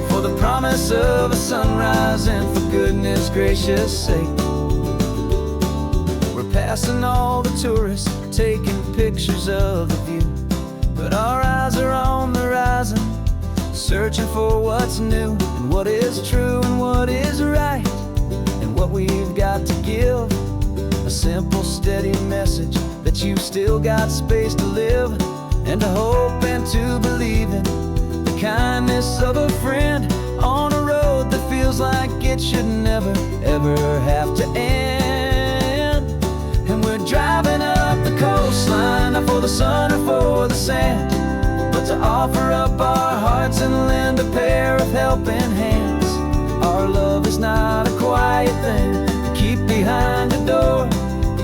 for the promise of a sunrise and for goodness gracious sake. We're passing all the tourists, taking pictures of the view, but our eyes are on the horizon, searching for what's new and what is true and what is right, and what we've got to give. A simple, steady message that you've still got space to live, and to hope and to believe in the kindness of a friend on a road that feels like it should never, ever have to end. And we're driving up the coastline, not for the sun or for the sand, but to offer up our hearts and lend a pair of helping hands. Our love is not a quiet thing to keep behind a door.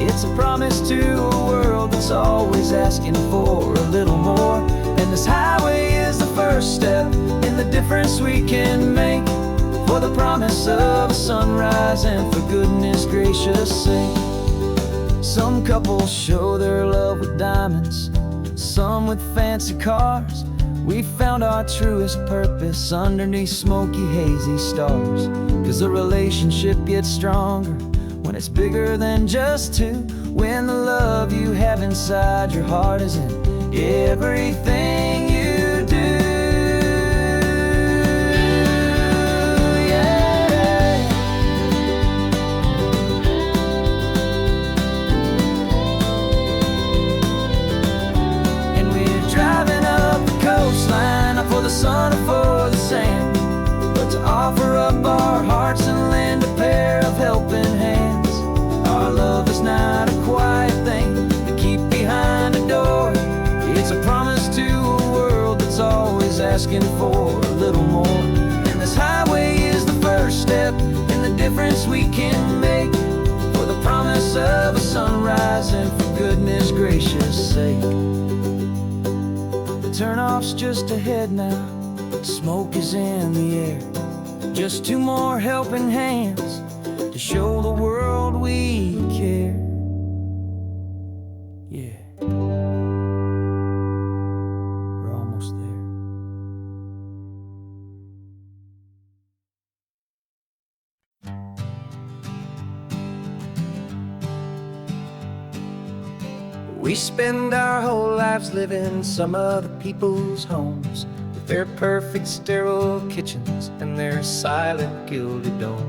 It's a promise to a world that's always asking for a little more. And this highway is the first step in the difference we can make, for the promise of a sunrise and for goodness gracious sake. Some couples show their love with diamonds, some with fancy cars. We found our truest purpose underneath smoky, hazy stars. 'Cause a relationship gets stronger when it's bigger than just two, when the love you have inside your heart is in everything you do. Yeah. And we're driving up the coastline, not for the sun or for the sand, but to offer up our hearts and lend a pair of helping hands. Our love is not a quiet thing to keep behind a door. It's a promise to a world that's always asking for a little more. And this highway is the first step in the difference we can make, for the promise of a sunrise and for goodness gracious sake. The turnoff's just ahead now, smoke is in the air. Just two more helping hands to show the world we care. Yeah, we're almost there. We spend our whole lives living some other people's homes, with their perfect sterile kitchens and their silent gilded domes.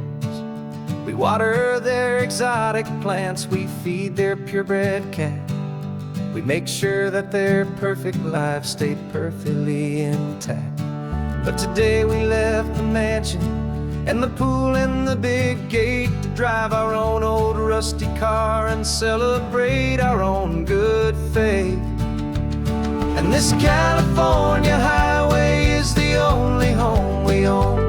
We water their exotic plants, we feed their purebred cat. We make sure that their perfect lives stay perfectly intact. But today we left the mansion and the pool and the big gate to drive our own old rusty car and celebrate our own good faith. And this California highway is the only home we own,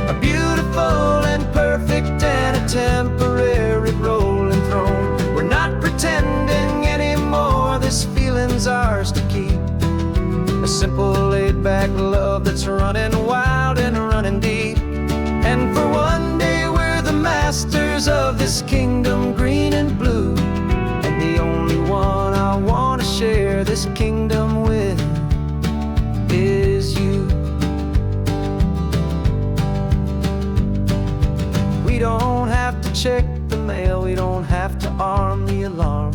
a beautiful and perfect and a temporary rolling throne. We're not pretending anymore, this feeling's ours to keep, a simple laid-back love that's running wild and running deep. And for one day we're the masters of this kingdom green and blue, and the only one I want to share this kingdom with is you. We don't have to check the mail, we don't have to arm the alarm,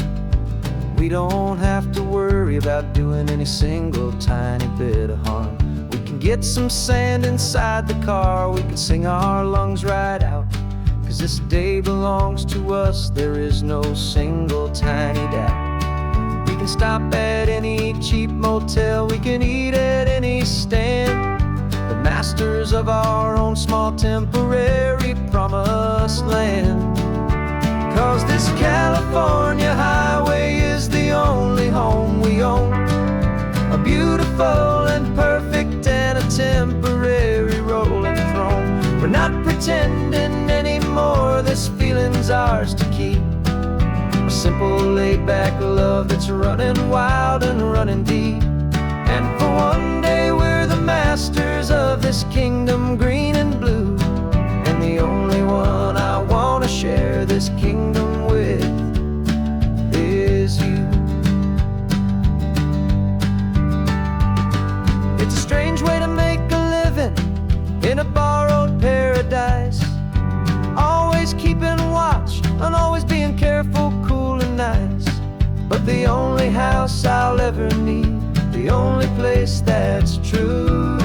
we don't have to worry about doing any single tiny bit of harm. We can get some sand inside the car, we can sing our lungs right out, 'cause this day belongs to us. There is no single tiny doubt. We can stop at any cheap motel, we can eat at any stand, the masters of our own small temporary promised land. 'Cause this California highway is the only home we own, a beautiful and perfect and a temporary rolling throne. We're not pretending anymore, this feeling's ours to keep, a simple laid-back love that's running wild and running deep. And for one day we're the masters of this kingdom green and blue, and the only one I want to share this kingdom with is you. It's a strange way to make a living in a borrowed paradise, always keeping watch and always being careful, cool and nice. But the only house I'll ever need, the only place that's true,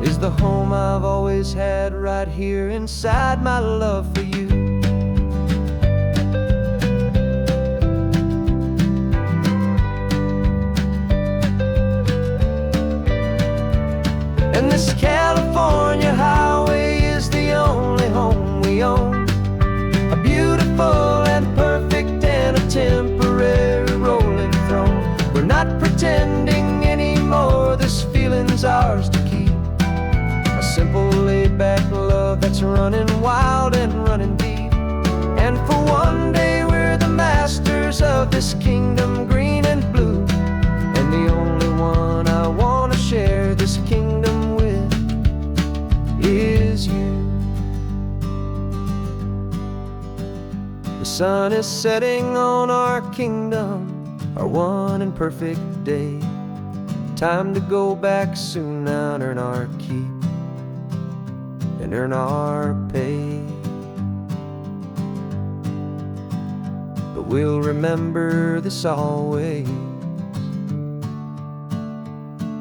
is the home I've always had right here inside my love for you. And this California highway is the only home we own, a beautiful and perfect and a temporary rolling throne. We're not pretending anymore, this feeling's ours to keep, a simple laid-back love that's running wild and running deep. And for one day we're the masters of this kingdom green and blue, and the only one I want to share this kingdom with is you. The sun is setting on our kingdom, our one and perfect day. Time to go back soon now and earn our keep and earn our pay. But we'll remember this always,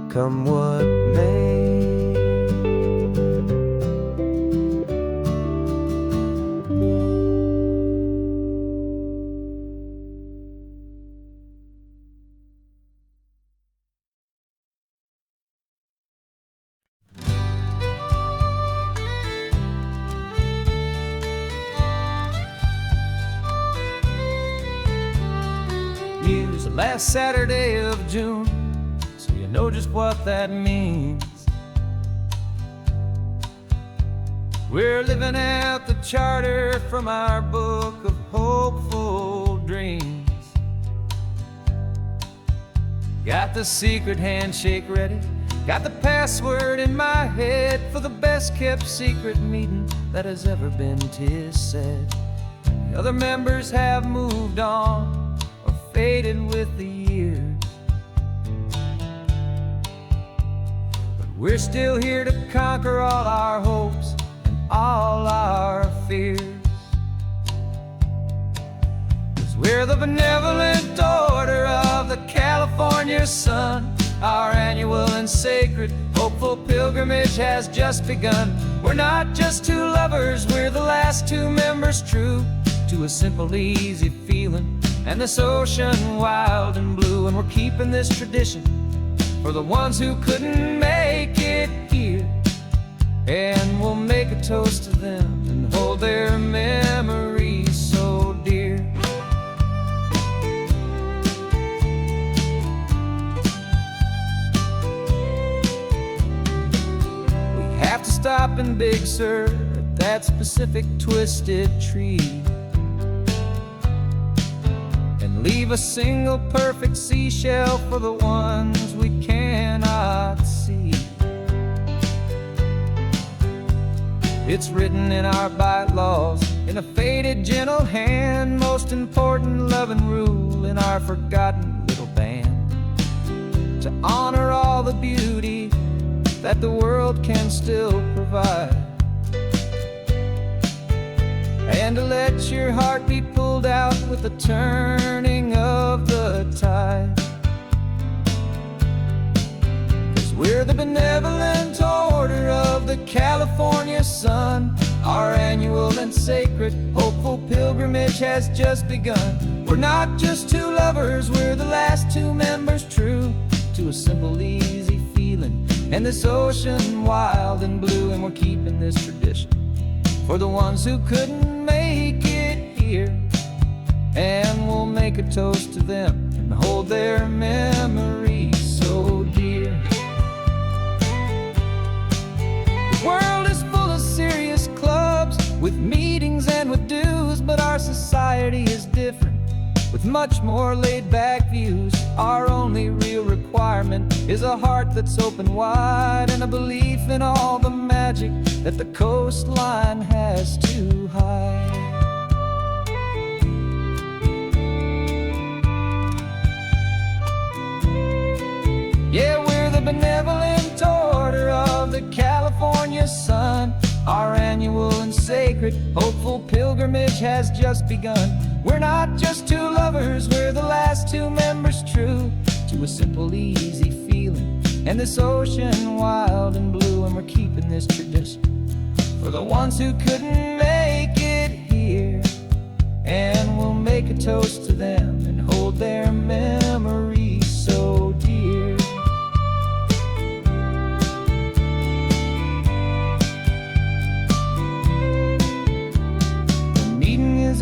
come what may. Use the last Saturday of June, so you know just what that means. We're living out the charter from our book of hopeful dreams. Got the secret handshake ready, got the password in my head for the best kept secret meeting that has ever been, 'tis said. The other members have moved on, faded with the years, but we're still here to conquer all our hopes and all our fears. 'Cause we're the benevolent order of the California sun. Our annual and sacred hopeful pilgrimage has just begun. We're not just two lovers, we're the last two members true to a simple, easy feeling and this ocean wild and blue. And we're keeping this tradition for the ones who couldn't make it here, and we'll make a toast to them and hold their memories so dear. We have to stop in Big Sur at that specific twisted tree, leave a single perfect seashell for the ones we cannot see. It's written in our bylaws in a faded gentle hand, most important loving rule in our forgotten little band, to honor all the beauty that the world can still provide, and to let your heart be pulled out with the turning of the tide. 'Cause we're the benevolent order of the California sun. Our annual and pilgrimage has just begun. We're not just two lovers, we're the last two members true to a simple, easy feeling. And this ocean wild and blue, and we're keeping this tradition for the ones who couldn't make it here. And we'll make a toast to them and hold their memories so dear. The world is full of serious clubs with meetings and with dues, but our society is different with much more laid-back views. Our only real requirement is a heart that's open wide and a belief in all the magic that the coastline has to hide. Yeah, we're the benevolent order of the California sun. Our annual and sacred, hopeful pilgrimage has just begun. We're not just two lovers, we're the last two members true to a simple, easy feeling. And this ocean wild and blue, and we're keeping this tradition for the ones who couldn't make it here. And we'll make a toast to them and hold their memories so dear.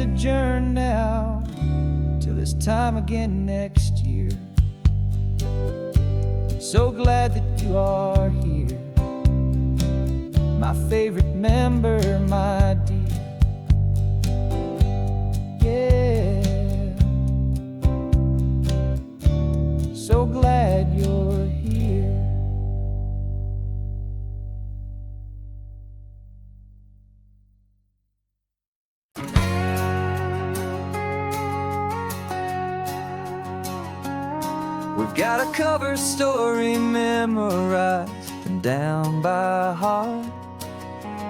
Adjourn now till this time again next year. So glad that you are here, my favorite member, my dear. Yeah, so glad you're here. We've got a cover story memorized and down by heart.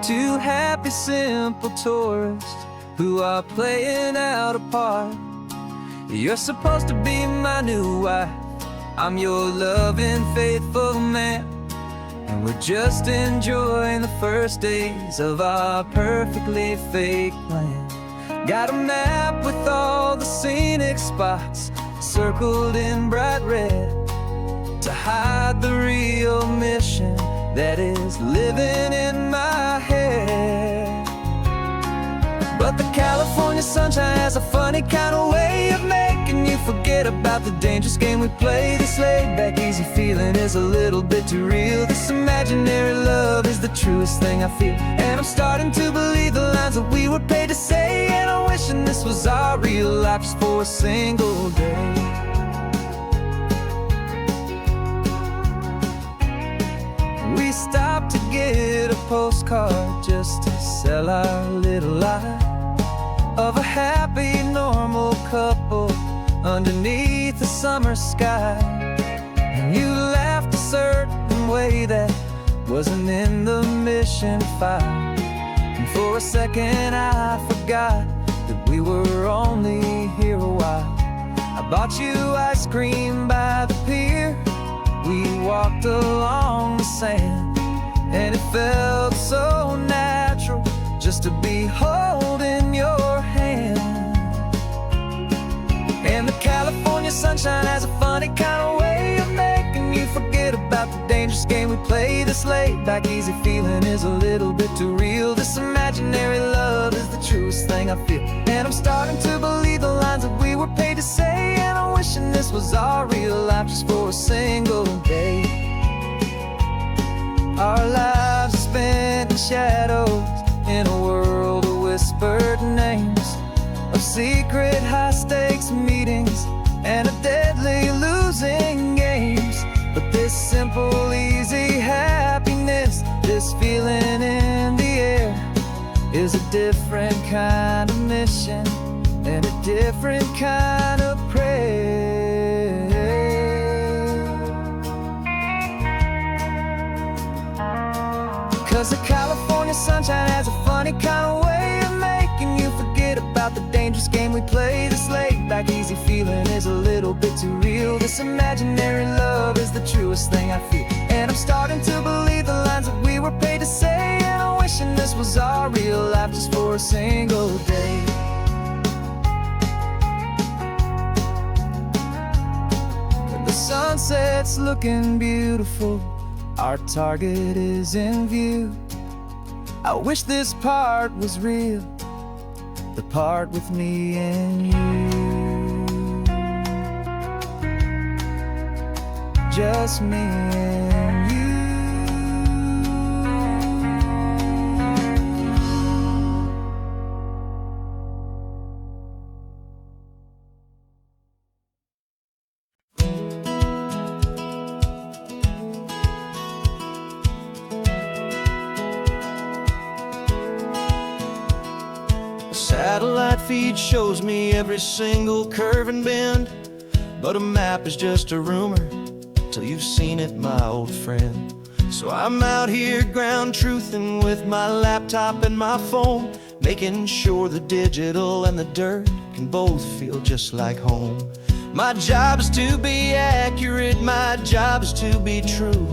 Two happy, simple tourists who are playing out a part. You're supposed to be my new wife, I'm your loving, faithful man. And we're just enjoying the first days of our perfectly fake plan. Got a map with all the scenic spots circled in bright red to hide the real mission that is living in my head. But the California sunshine has a funny kind of way of making you forget about the dangerous game we play. This laid-back, easy feeling is a little bit too real. This imaginary love is the truest thing I feel. And I'm starting to believe the lines that we were paid to say. And I'm wishing this was our real life just for a single day. We stopped to get a postcard just to sell our little lie of a happy, normal couple underneath the summer sky. And you laughed a certain way that wasn't in the mission file. And for a second I forgot that we were only here a while. I bought you ice cream by the pier. We walked along the sand, and it felt so natural just to be holding your hand. And the California sunshine has a funny kind of way of making you forget about the dangerous game we play. This laid-back, easy feeling is a little bit too real. This imaginary love is the truest thing I feel. And I'm starting to believe the lines that we were paid to say. And I'm wishing this was our real life just for a single day. Our lives are spent in shadows in a world of whispered names, of secret high-stakes meetings and of deadly losing games. But this simple, easy happiness, this feeling in the air, is a different kind of mission and a different kind of prayer. 'Cause the California sunshine has a funny kind of way of making you forget about the dangerous game we play. This laid-back, easy feeling is a little bit too real. This imaginary love is the truest thing I feel. And I'm starting to believe the lines that we were paid to say. And I'm wishing this was our real life just for a single day. sunset's looking beautiful. Our target is in view. I wish this part was real, the part with me and you. Just me and you. Satellite feed shows me every single curve and bend, but a map is just a rumor till you've seen it, my old friend. So I'm out here ground truthing with my laptop and my phone, making sure the digital and the dirt can both feel just like home. My job is to be accurate, my job is to be true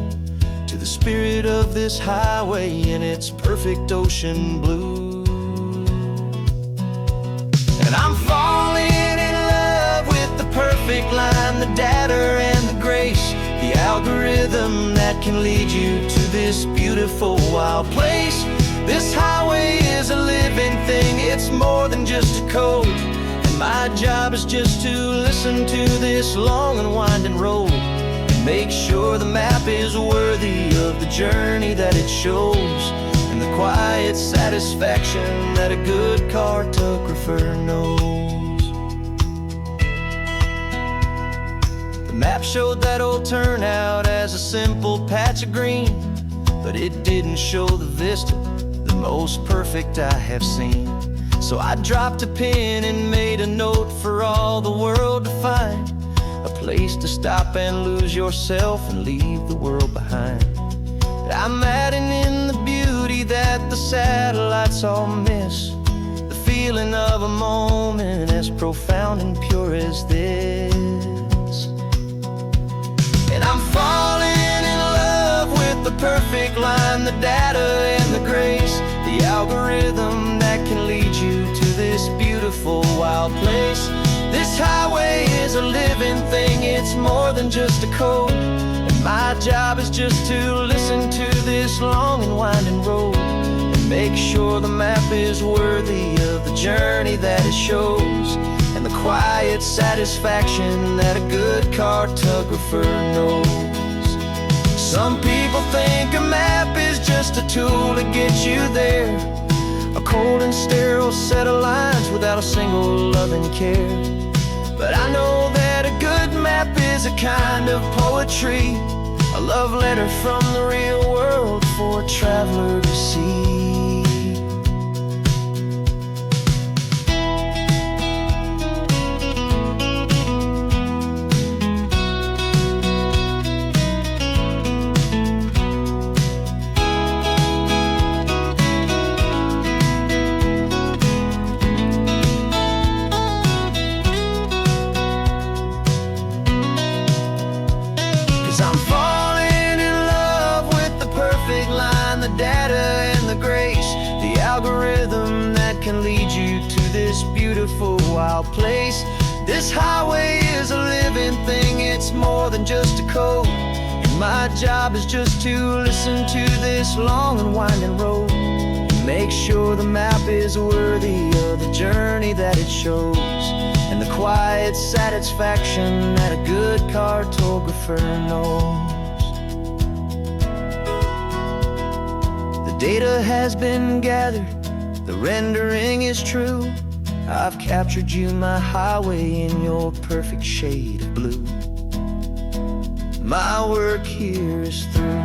to the spirit of this highway in its perfect ocean blue. And I'm falling in love with the perfect line, the data and the grace, the algorithm that can lead you to this beautiful wild place. This highway is a living thing, it's more than just a code. And my job is just to listen to this long and winding road and make sure the map is worthy of the journey that it shows, and the quiet satisfaction that a good cartographer knows. The map showed that old turnout as a simple patch of green, but it didn't show the vista, the most perfect I have seen. So I dropped a pin and made a note for all the world to find, a place to stop and lose yourself and leave the world behind. I'm adding in the beauty that the satellites all miss, the feeling of a moment as profound and pure as this. And I'm falling in love with the perfect line, the data and the grace, the algorithm that can lead you to this beautiful wild place. This highway is a living thing, it's more than just a code. My job is just to listen to this long and winding road and make sure the map is worthy of the journey that it shows, and the quiet satisfaction that a good cartographer knows. Some people think a map is just a tool to get you there, a cold and sterile set of lines without a single loving care. But I know that a good map is a kind of poetry, a love letter from the real world for a traveler to see. Can lead you to this beautiful wild place. This highway is a living thing, it's more than just a code. And my job is just to listen to this long and winding road and make sure the map is worthy of the journey that it shows, and the quiet satisfaction that a good cartographer knows. The data has been gathered, the rendering is true. I've captured you, my highway, in your perfect shade of blue. My work here is through.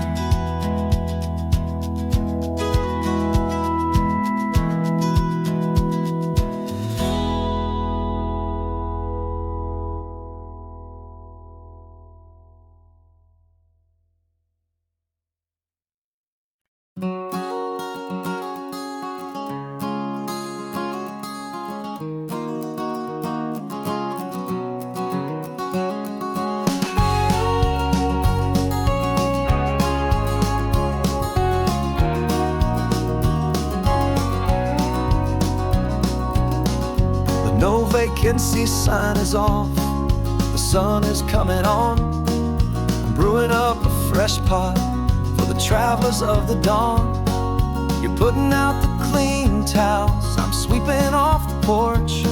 No vacancy sign is off, the sun is coming on. I'm brewing up a fresh pot for the travelers of the dawn. You're putting out the clean towels, I'm sweeping off the porch.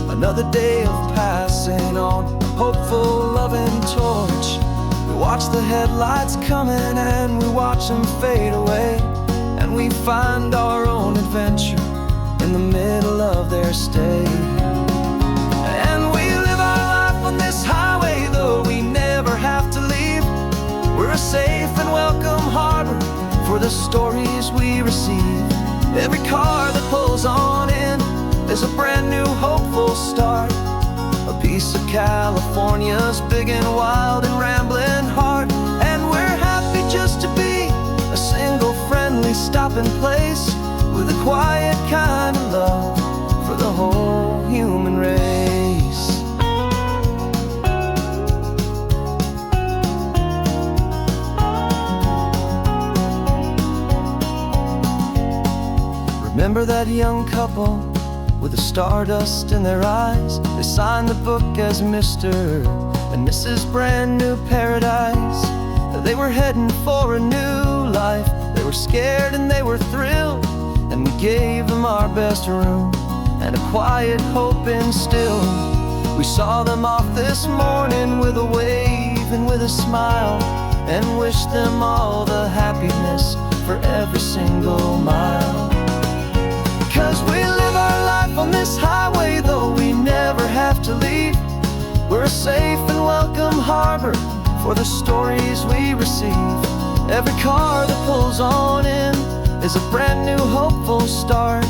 Another day of passing on a hopeful, loving torch. We watch the headlights coming and we watch them fade away, and we find our own adventure in the middle of their stay. And we live our life on this highway, though we never have to leave. We're a safe and welcome harbor for the stories we receive. Every car that pulls on in is a brand new hopeful start. A piece of California's big and wild and rambling heart. And we're happy just to be a single friendly stopping place, with a quiet kind of love for the whole human race. Remember that young couple with the stardust in their eyes? They signed the book as Mr. and Mrs. Brand New Paradise. They were heading for a new life. They were scared and they were thrilled, and we gave them our best room and a quiet hope instilled. We saw them off this morning with a wave and with a smile, and wished them all the happiness for every single mile. 'Cause we live our life on this highway, though we never have to leave. We're a safe and welcome harbor for the stories we receive. Every car that pulls on in is a brand new hopeful start.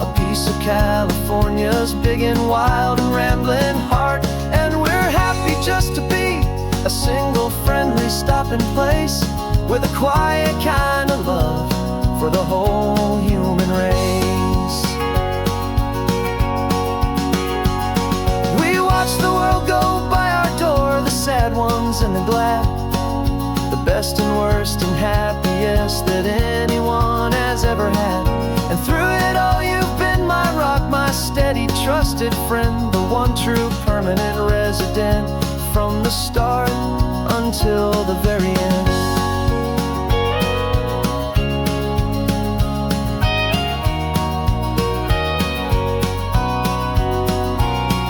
A piece of California's big and wild and rambling heart. And we're happy just to be a single friendly stopping place, with a quiet kind of love for the whole human race. We watch the world go by our door, the sad ones and the glad, the best and worst and happiest that anyone has ever had. And through it all you've been my rock, my steady trusted friend, the one true permanent resident, from the start until the very end.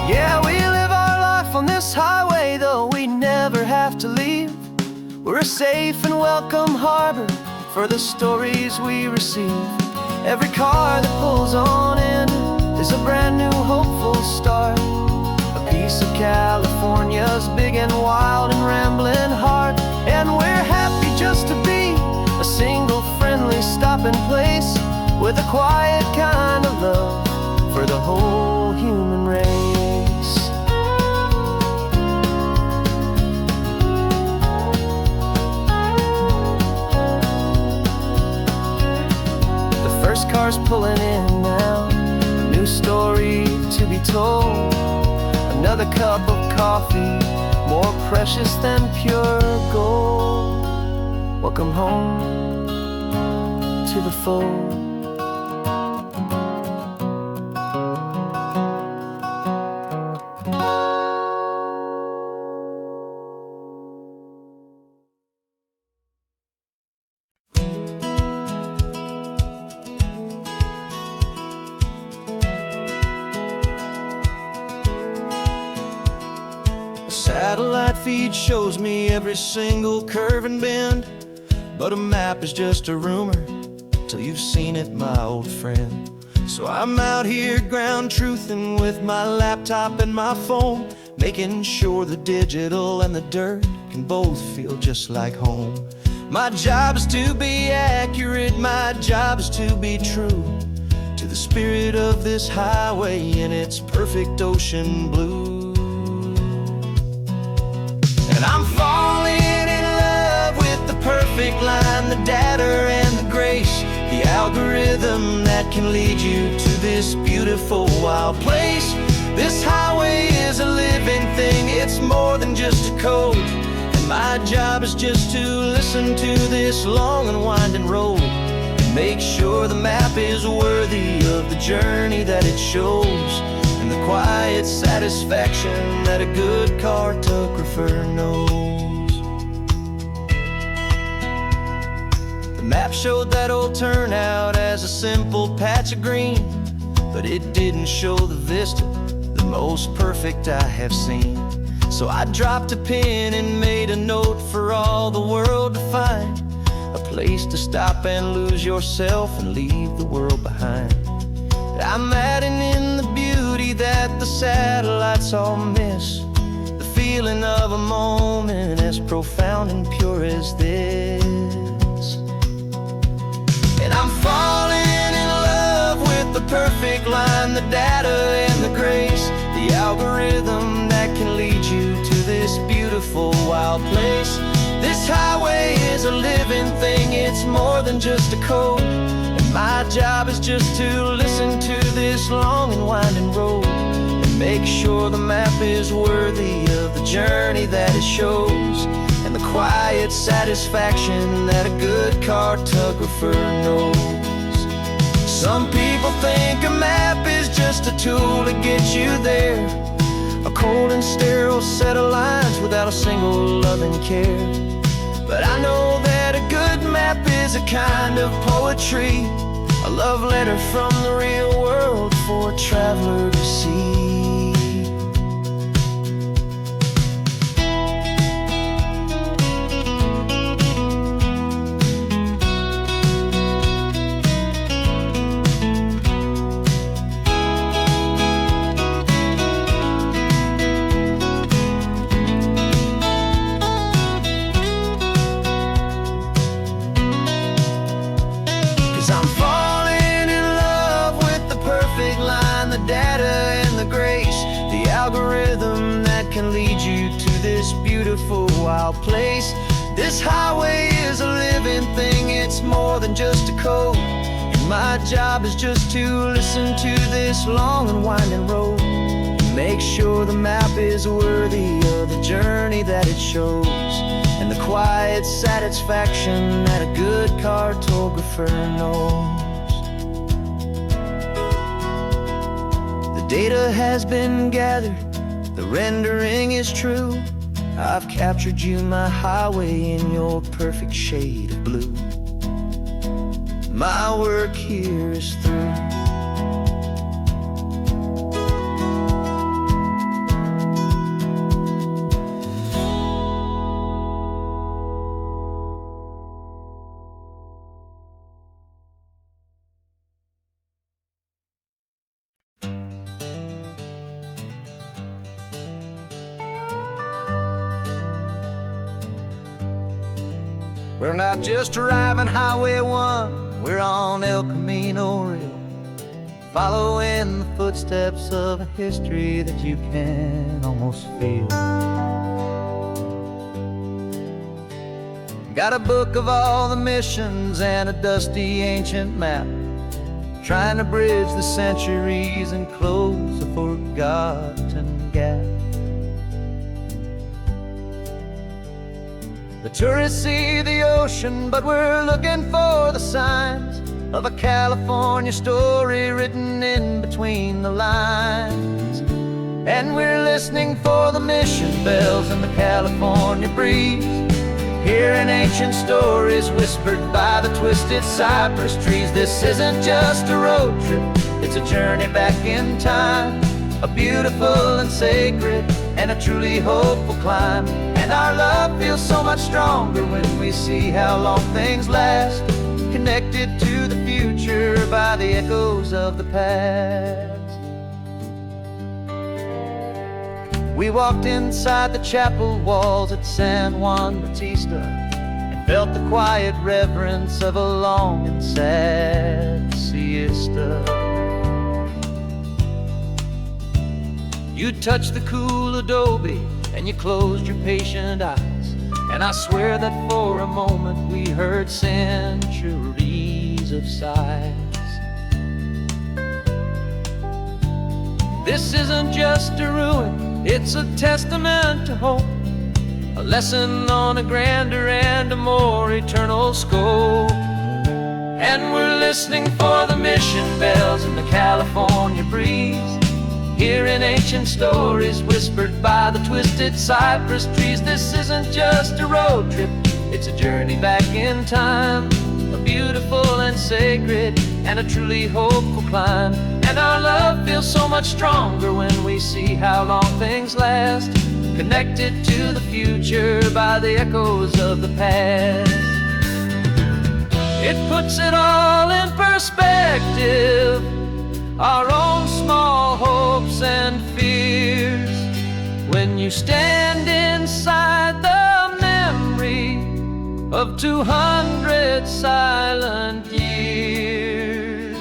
Yeah, we live our life on this highway, though we never have to leave. We're a safe and welcome harbor for the stories we receive. Every car that pulls on in is a brand new hopeful start. A piece of California's big and wild and rambling heart. And we're happy just to be a single friendly stopping place, with a quiet kind of love for the whole human race. First car's pulling in now, a new story to be told. Another cup of coffee, more precious than pure gold. Welcome home to the fold. Satellite feed shows me every single curve and bend, but a map is just a rumor till you've seen it, my old friend. So I'm out here ground truthing with my laptop and my phone, making sure the digital and the dirt can both feel just like home. My job is to be accurate, my job is to be true to the spirit of this highway in its perfect ocean blue. And I'm falling in love with the perfect line, the data and the grace, the algorithm that can lead you to this beautiful wild place. This highway is a living thing, it's more than just a code. And my job is just to listen to this long and winding road, and make sure the map is worthy of the journey that it shows, and the quiet satisfaction that a good cartographer knows. map showed that old turnout as a simple patch of green, but it didn't show the vista, the most perfect I have seen. So I dropped a pin and made a note for all the world to find, a place to stop and lose yourself and leave the world behind. I'm adding in the beauty that the satellites all miss, the feeling of a moment as profound and pure as this. And I'm falling in love with the perfect line, the data and the grace, the algorithm that can lead you to this beautiful wild place. This highway is a living thing, it's more than just a code, and my job is just to listen to this long and winding road and make sure the map is worthy of the journey that it shows, and the quiet satisfaction that a good cartographer knows. Some people think a map is just a tool to get you there, a cold and sterile set of lines without a single loving care. But I know that a good map is a kind of poetry, a love letter from the real world for a traveler to see. 'Cause I'm falling in love with the perfect line, the data and the grace, the algorithm that can lead you to this beautiful wild place. This highway is a living thing, it's more than just a code, and my job is just to listen to this long and winding road and make sure the map is worthy of the journey that it shows, and the quiet satisfaction that a good cartographer knows. The data has been gathered, the rendering is true. I've captured you, my highway, in your perfect shade of blue. My work here is through. We're not just driving Highway 1, we're on El Camino Real, following the footsteps of a history that you can almost feel. Got a book of all the missions and a dusty ancient map, trying to bridge the centuries and close a forgotten gap. The tourists see the ocean, but we're looking for the signs of a California story written in between the lines. And we're listening for the mission bells in the California breeze, hearing ancient stories whispered by the twisted cypress trees. This isn't just a road trip, it's a journey back in time, a beautiful and sacred and a truly hopeful climb. And our love feels so much stronger when we see how long things last, connected to the future by the echoes of the past. We walked inside the chapel walls at San Juan Bautista and felt the quiet reverence of a long and sad siesta. You touched the cool adobe and you closed your patient eyes, and I swear that for a moment we heard centuries of sighs. This isn't just a ruin, it's a testament to hope, a lesson on a grander and a more eternal scope. And we're listening for the mission bells in the California breeze, hearing ancient stories whispered by the twisted cypress trees. This isn't just a road trip, it's a journey back in time, a beautiful and sacred, and a truly hopeful climb. And our love feels so much stronger when we see how long things last, connected to the future by the echoes of the past. It puts it all in perspective, our own small hopes and fears, when you stand inside the memory of 200 silent years.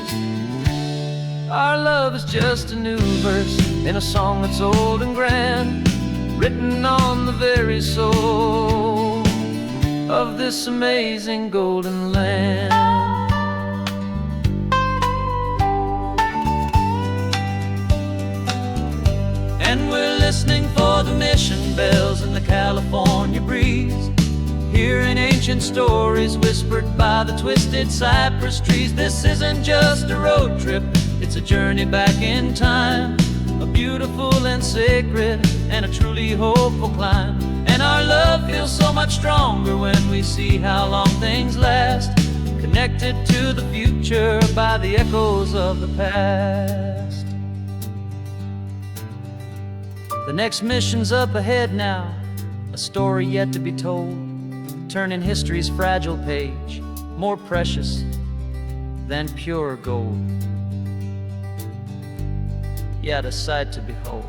Our love is just a new verse in a song that's old and grand, written on the very soul of this amazing golden land. And we're listening for the mission bells in the California breeze, hearing ancient stories whispered by the twisted cypress trees. This isn't just a road trip, it's a journey back in time, a beautiful and sacred and a truly hopeful climb. And our love feels so much stronger when we see how long things last, connected to the future by the echoes of the past. The next mission's up ahead now, a story yet to be told, turning history's fragile page more precious than pure gold. Yet a sight to behold.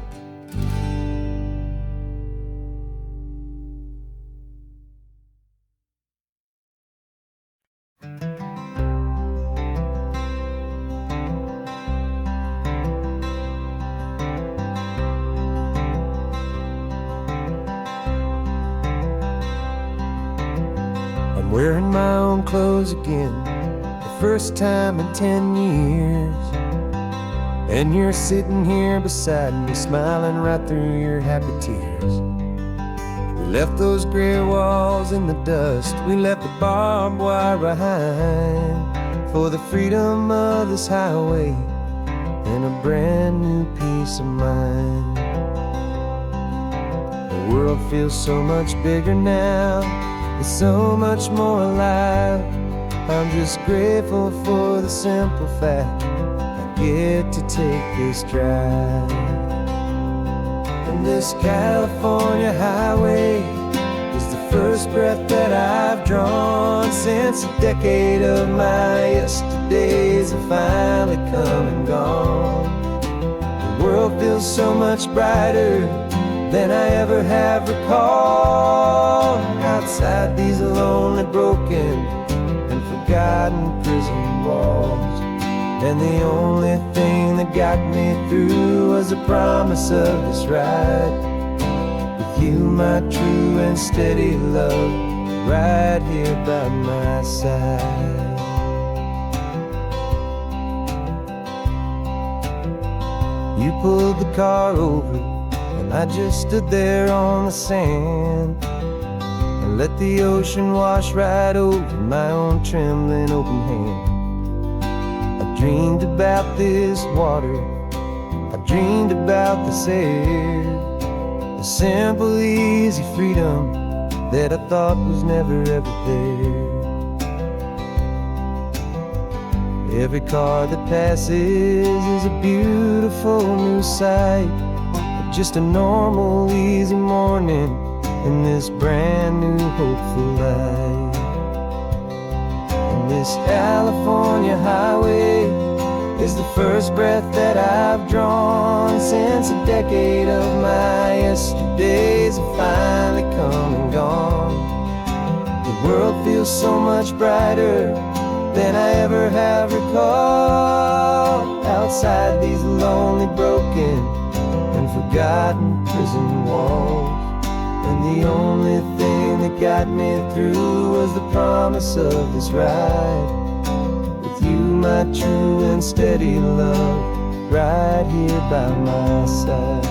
I'm wearing my own clothes again, the first time in 10 years. And you're sitting here beside me, smiling right through your happy tears. We left those gray walls in the dust, we left the barbed wire behind, for the freedom of this highway and a brand new peace of mind. The world feels so much bigger now, it's so much more alive. I'm just grateful for the simple fact I get to take this drive. And this California highway is the first breath that I've drawn since a decade of my yesterdays have finally come and gone. The world feels so much brighter than I ever have recalled, outside these lonely, broken and forgotten prison walls. And the only thing that got me through was the promise of this ride with you, my true and steady love, right here by my side. You pulled the car over and I just stood there on the sand and let the ocean wash right over my own trembling open hand. I dreamed about this water, I dreamed about this air, the simple easy freedom that I thought was never ever there. Every car that passes is a beautiful new sight, just a normal easy morning in this brand new hopeful life. And this California highway is the first breath that I've drawn since a decade of my yesterdays have finally come and gone. The world feels so much brighter than I ever have recalled, outside these lonely, broken and forgotten prison walls. And the only thing that got me through was the promise of this ride with you, my true and steady love, right here by my side.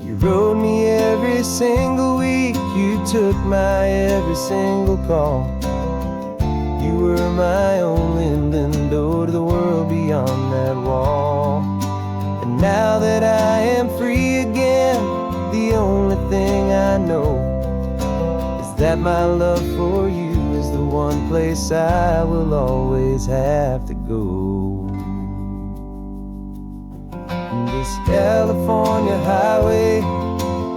You rode me every single week, you took my every single call. You were my only window to the world beyond that wall. And now that I am free again, the only thing I know is that my love for you is the one place I will always have to go. This California highway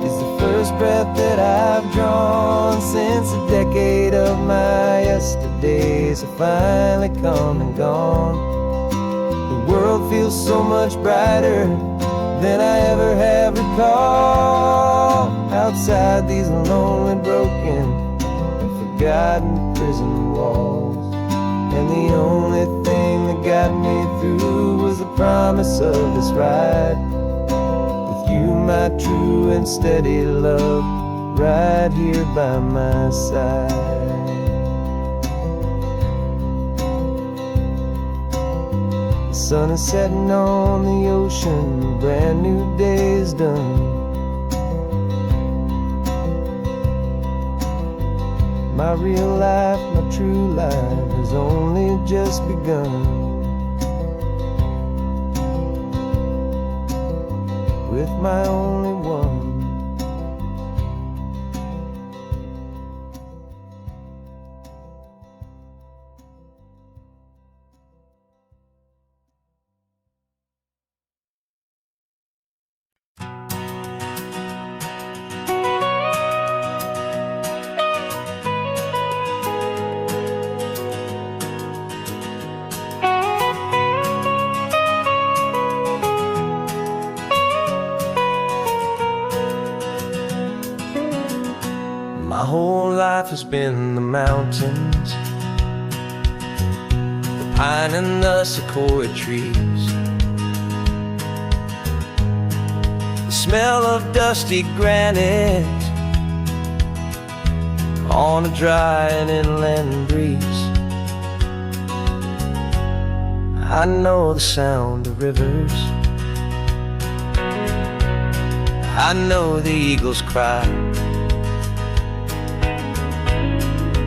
is the first breath that I've drawn since a decade of my yesterdays have finally come and gone. The world feels so much brighter than I ever have recalled. Outside these lonely, broken, and forgotten prison walls, and the only thing that got me through was the promise of this ride with you, my true and steady love, right here by my side. The sun is setting on the ocean, a brand new day is done. My real life, my true life has only just begun. With my only one. My whole life has been the mountains, the pine and the sequoia trees, the smell of dusty granite on a dry and inland breeze. I know the sound of rivers, I know the eagles cry,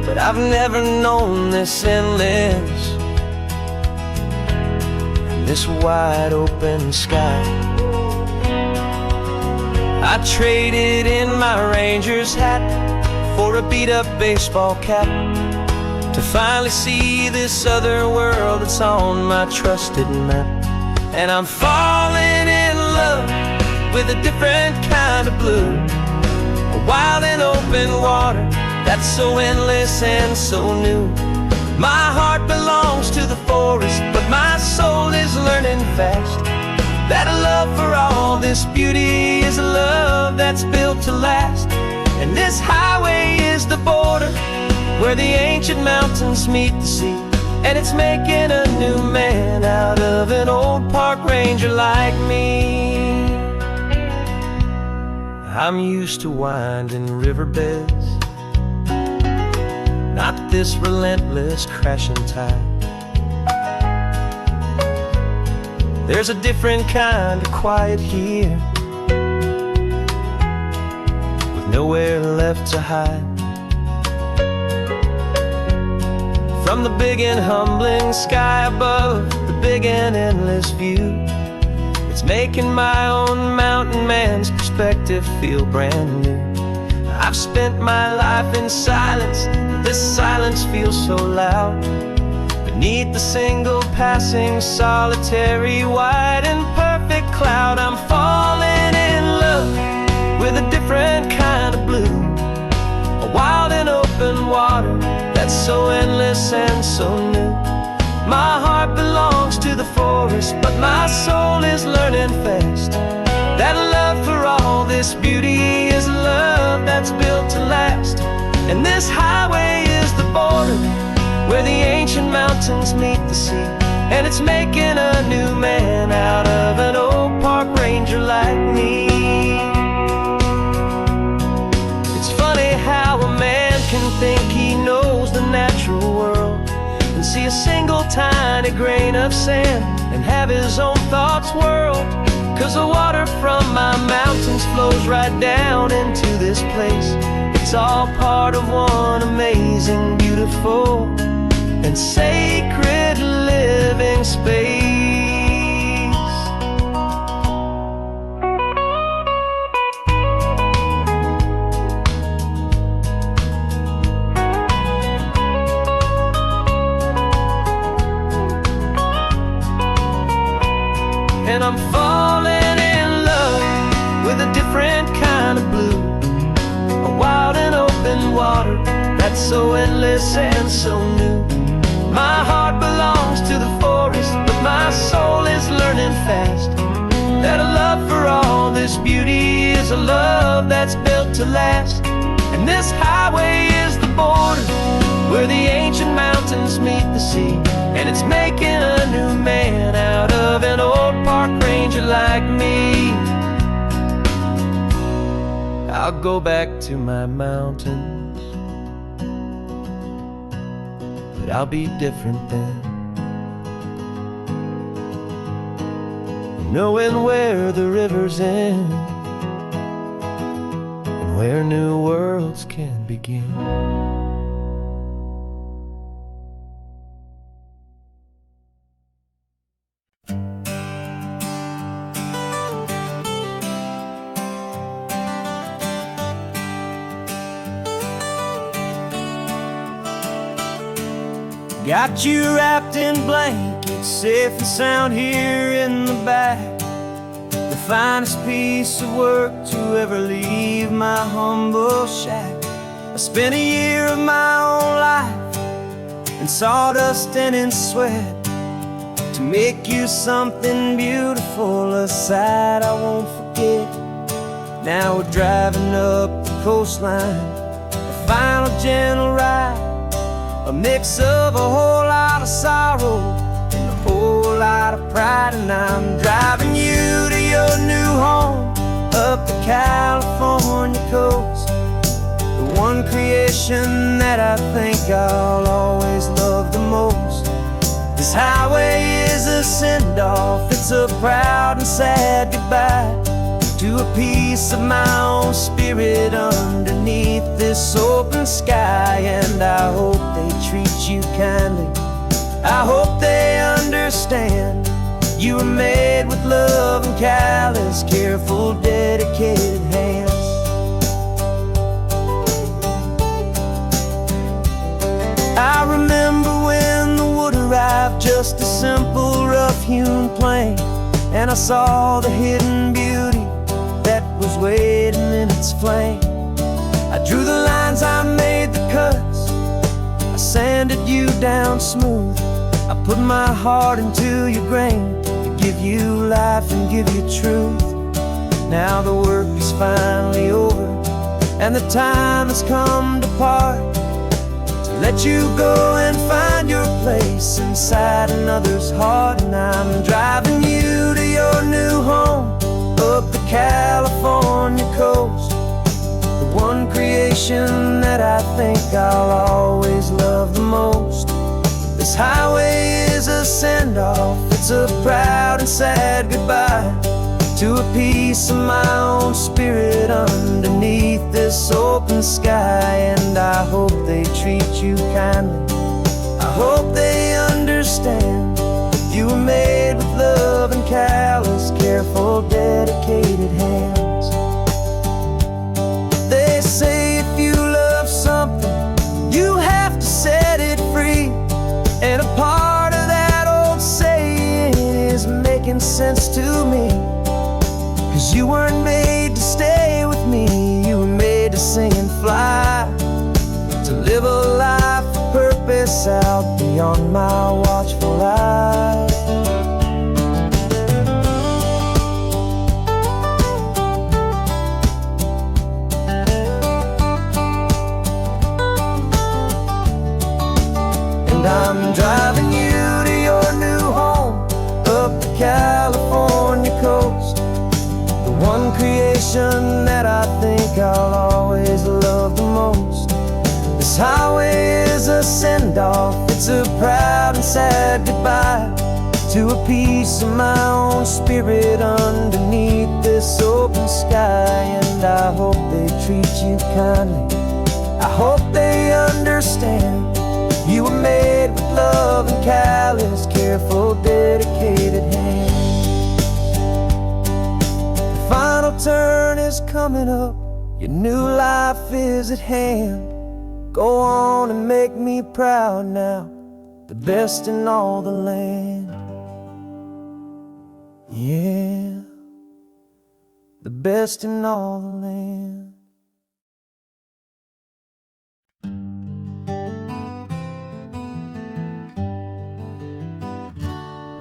but I've never known this endless and this wide open sky. I traded in my ranger's hat for a beat-up baseball cap to finally see this other world that's on my trusted map. And I'm falling in love with a different kind of blue, a wild and open water that's so endless and so new. My heart belongs to the forest, but my soul is learning fast that a love for all this beauty is a love that's built to last. And this highway is the border where the ancient mountains meet the sea, and it's making a new man out of an old park ranger like me. I'm used to winding riverbeds, not this relentless crashing tide. There's a different kind of quiet here, with nowhere left to hide. From the big and humbling sky above, the big and endless view, it's making my own mountain man's perspective feel brand new. I've spent my life in silence, this silence feels so loud. Beneath the single passing solitary white and perfect cloud, I'm falling in love with a different kind of blue, a wild and open water that's so endless and so new. My heart belongs to the forest, but my soul is learning fast that love for all this beauty is a love that's built to last. And this highway is the border where the ancient mountains meet the sea, and it's making a new man out of an old park ranger like me. It's funny how a man can think he knows the natural world and see a single tiny grain of sand and have his own thoughts whirled. 'Cause the water from my mountains flows right down into this place. It's all part of one amazing, beautiful, and sacred living space. and I'm falling in love with a different kind of blue. A wild and open water that's so endless and so new. My heart belongs to the forest, but my soul is learning fast that a love for all this beauty is a love that's built to last. And this highway is the border where the ancient mountains meet the sea, and it's making a new man out of an old park ranger like me. I'll go back to my mountains, but I'll be different then, knowing where the rivers end and where new worlds can begin. Got you wrapped in blankets, safe and sound here in the back. The finest piece of work to ever leave my humble shack. I spent a year of my own life in sawdust and in sweat to make you something beautiful, a sight I won't forget. Now we're driving up the coastline, a final gentle ride, a mix of a whole lot of sorrow and a whole lot of pride. And I'm driving you to your new home up the California coast, the one creation that I think I'll always love the most. This highway is a send-off, it's a proud and sad goodbye to a piece of my own spirit underneath this open sky. And I hope they treat you kindly, I hope they understand you were made with love and callous, careful, dedicated hands. I remember when the wood arrived, just a simple rough-hewn plank, and I saw the hidden beauty that was waiting in its flame. I drew the lines, I made the cuts, I sanded you down smooth. I put my heart into your grain to give you life and give you truth. Now the work is finally over, and the time has come to part, to let you go and find your place inside another's heart. And I'm driving you to your new home up the California coast, the one creation that I think I'll always love the most. This highway is a send-off, it's a proud and sad goodbye to a piece of my own spirit underneath this open sky. And I hope they treat you kindly, I hope they understand you were made with love and callous, careful, dedicated hands. They say if you love something, you have to set it free. And a part of that old saying is making sense to me, 'cause you weren't made to stay with me, you were made to sing and fly, to live a life of purpose out beyond my watchful eye. I'm driving you to your new home up the California coast, the one creation that I think I'll always love the most. This highway is a send-off, it's a proud and sad goodbye to a piece of my own spirit underneath this open sky. And I hope they treat you kindly, I hope they understand you were made with love and callous, careful, dedicated hands. The final turn is coming up, your new life is at hand. Go on and make me proud now, the best in all the land. Yeah. best in all the land.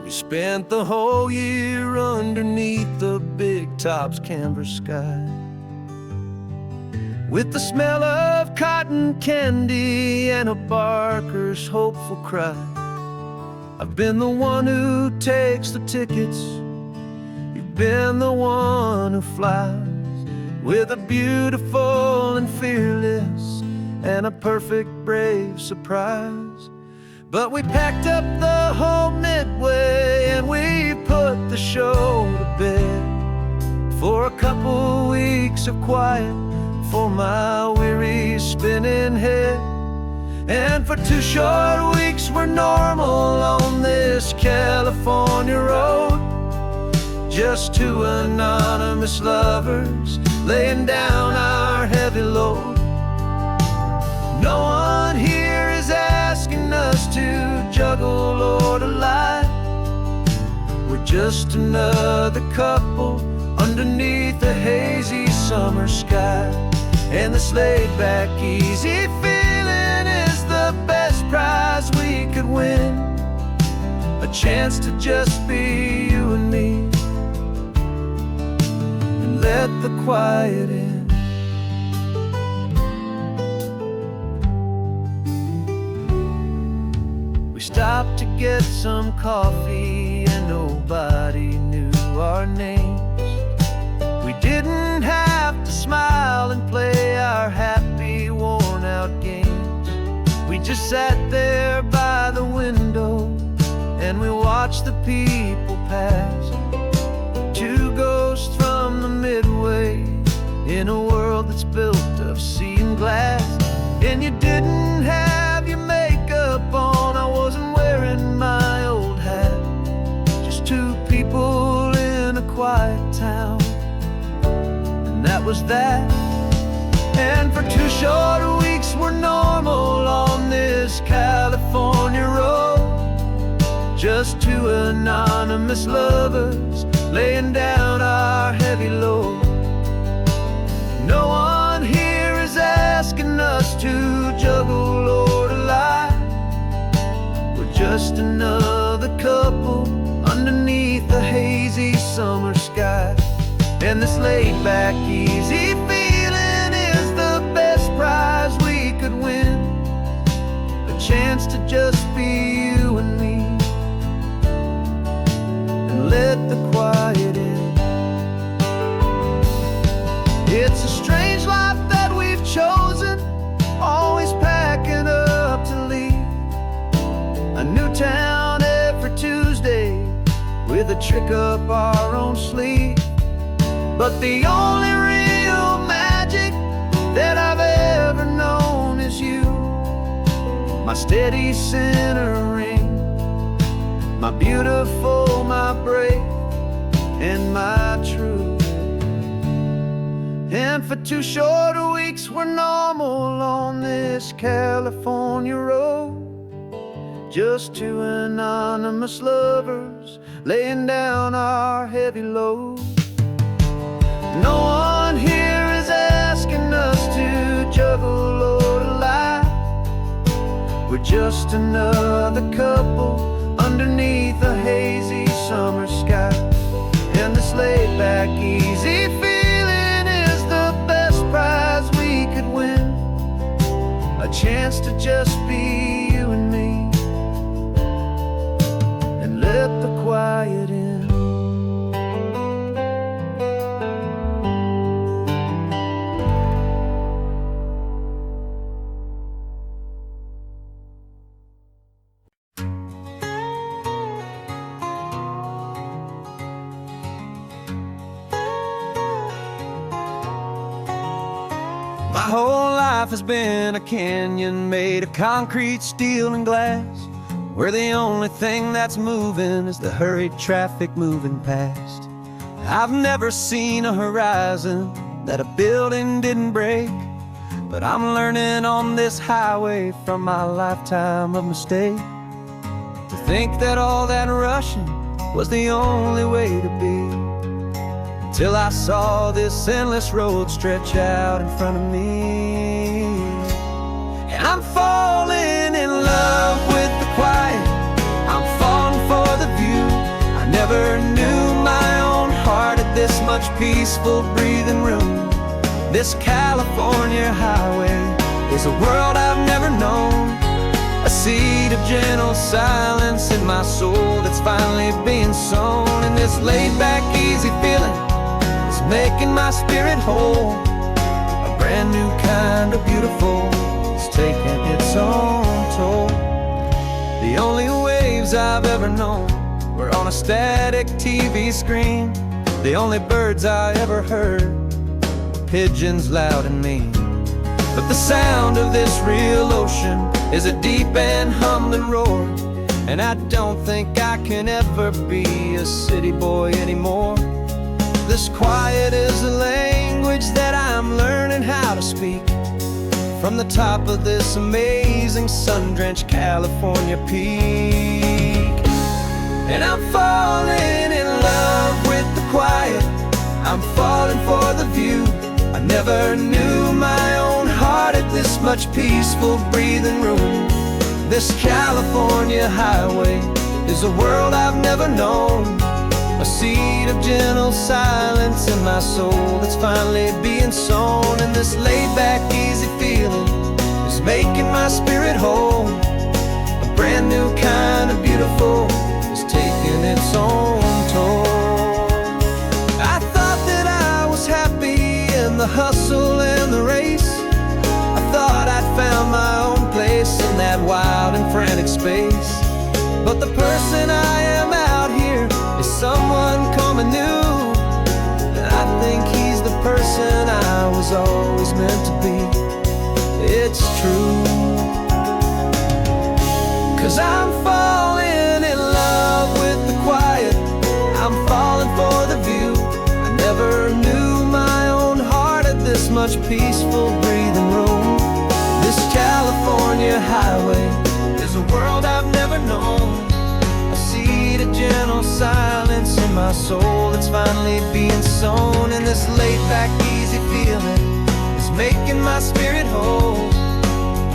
We spent the whole year underneath the big top's canvas sky, with the smell of cotton candy and a barker's hopeful cry. I've been the one who takes the tickets, you've been the one who flies, with a beautiful and fearless and a perfect brave surprise. But we packed up the whole Midway and we put the show to bed, for a couple weeks of quiet for my weary spinning head. And for 2 short weeks we're normal on this California road, just 2 anonymous lovers laying down our heavy load. No one here is asking us to juggle or to lie. We're just another couple underneath a hazy summer sky. And this laid-back, easy feeling is the best prize we could win, a chance to just be you and me, and let the quiet in. We stopped to get some coffee and nobody knew our names. We didn't have to smile and play our happy, worn-out games. We just sat there by the window and we watched the people pass, 2 ghosts from the Midway in a world that's built of sea and glass. And you didn't have your makeup on, I wasn't wearing my old hat, just 2 people in a quiet town, and that was that. And for 2 short weeks we're normal on this California road, just 2 anonymous lovers laying down our heavy load. No one here is asking us to juggle or to lie. We're just another couple underneath the hazy summer sky. And this laid-back, easy feeling is the best prize we could win, a chance to just be you and me, and let the quiet in. It's a strange life that we've chosen, always packing up to leave a new town every Tuesday with a trick up our own sleeve. But the only real magic that I've ever known is you, my steady centering, my beautiful, my brave, and my true. And for 2 short weeks we're normal on this California road, just 2 anonymous lovers laying down our heavy load. No one here is asking us to juggle or to lie. We're just another couple underneath a hazy summer sky. And this laid-back, easy feeling is the best prize we could win, a chance to just be you and me, and let the quiet in. My whole life has been a canyon made of concrete, steel, and glass, where the only thing that's moving is the hurried traffic moving past. I've never seen a horizon that a building didn't break, but I'm learning on this highway from my lifetime of mistake to think that all that rushing was the only way to be. till I saw this endless road stretch out in front of me. And I'm falling in love with the quiet, I'm falling for the view. I never knew my own heart had this much peaceful breathing room. This California highway is a world I've never known, a seed of gentle silence in my soul that's finally being sown. And this laid-back, easy feeling is making my spirit whole. A brand new kind of beautiful is taking its own toll. The only waves I've ever known were on a static TV screen. The only birds I ever heard were pigeons loud and mean. But the sound of this real ocean is a deep and humbling roar, and I don't think I can ever be a city boy anymore. This quiet is a language that I'm learning how to speak from the top of this amazing sun-drenched California peak. And I'm falling in love with the quiet, I'm falling for the view. I never knew my own heart had this much peaceful breathing room. This California highway is a world I've never known, a seed of gentle silence in my soul that's finally being sown. And this laid-back, easy feeling is making my spirit whole. A brand new kind of beautiful is taking its own toll. I thought that I was happy in the hustle and the race. I thought I'd found my own place in that wild and frantic space. But the person I am out here is someone coming new, and I think he's the person I was always meant to be. It's true, 'cause I'm falling in love with the quiet, I'm falling for the view. I never knew my own heart had this much peaceful breathing room. This California highway is a world I've never known, a seed of gentle silence in my soul that's finally being sown. And this laid-back, easy feeling is making my spirit whole.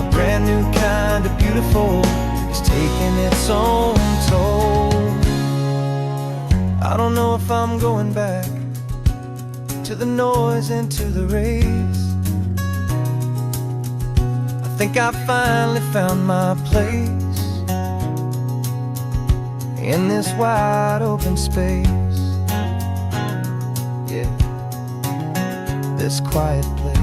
A brand new kind of beautiful is taking its own toll. I don't know if I'm going back to the noise and to the race. I think I finally found my place in this wide open space. Yeah, this quiet place.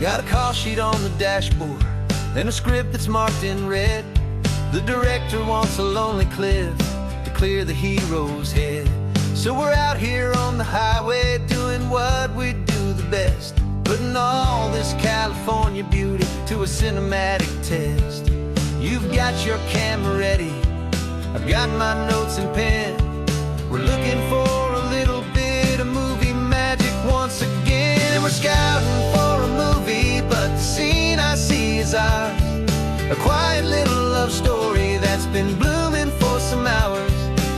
Got a call sheet on the dashboard and a script that's marked in red. The director wants a lonely cliff to clear the hero's head. So we're out here on the highway doing what we do the best, putting all this California beauty to a cinematic test. You've got your camera ready, I've got my notes and pen. We're looking for a little bit of movie magic once again. And we're scouting for a movie, but the scene I see is ours. A quiet little love story that's been blooming for some hours.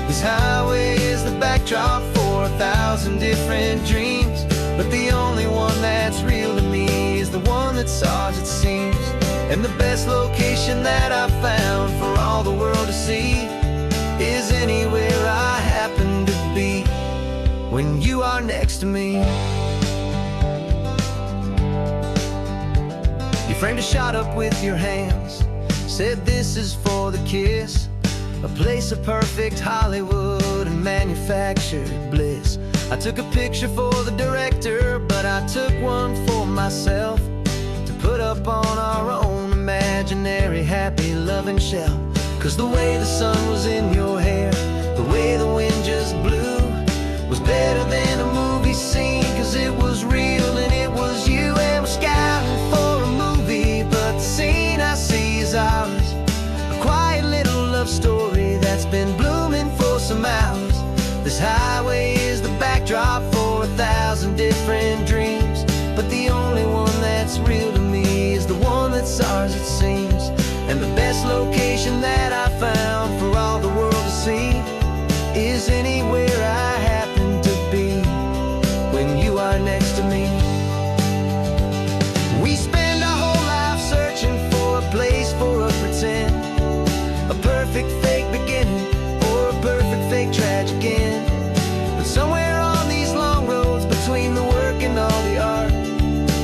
This highway is the backdrop for 1,000 different dreams, but the only one that's real to me is the one that's ours, it seems. And the best location that I've found for all the world to see is anywhere I happen to be when you are next to me. You framed a shot up with your hands, said this is for the kiss, a place of perfect Hollywood and manufactured bliss. I took a picture for the director, but I took one for myself to put up on our own imaginary happy loving shelf. 'Cause the way the sun was in your hair, the way the wind just blew, was better than a movie scene, 'cause it was real and it was you. And we're scouting for a movie, but the scene I see is ours. that's ours it seems. And the best location that I found for all the world to see is anywhere I happen to be when you are next to me. We spend our whole life searching for a place for a pretend, a perfect fake beginning or a perfect fake tragic end. But somewhere on these long roads between the work and all the art,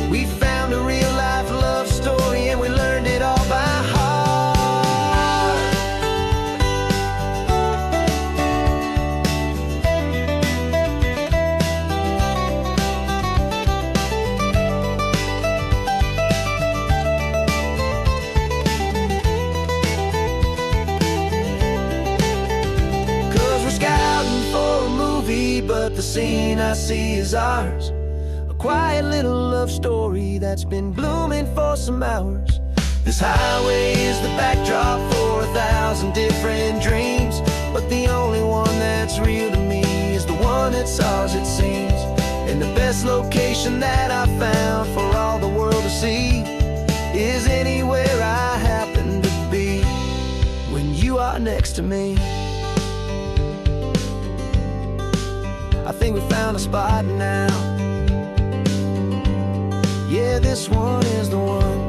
we found a real life love story and we learned it all by heart. 'Cause we're scouting for a movie, but the scene I see is ours. A quiet little love story that's been blooming for some hours. This highway is the backdrop for 1,000 different dreams, but the only one that's real to me is the one that's ours it seems. And the best location that I found for all the world to see is anywhere I happen to be when you are next to me. I think we found a spot now. Yeah, this one is the one.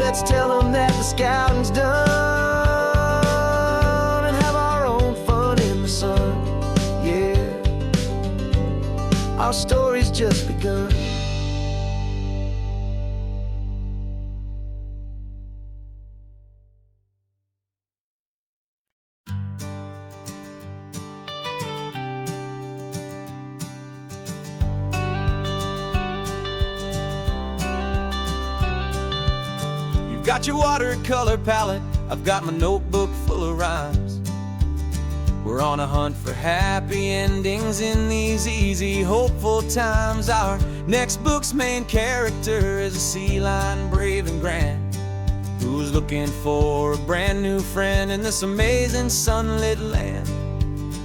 Let's tell them that the scouting's done and have our own fun in the sun. Yeah, our story's just begun. Got your watercolor palette, I've got my notebook full of rhymes. We're on a hunt for happy endings in these easy, hopeful times. Our next book's main character is a sea lion, brave and grand, who's looking for a brand new friend in this amazing sunlit land.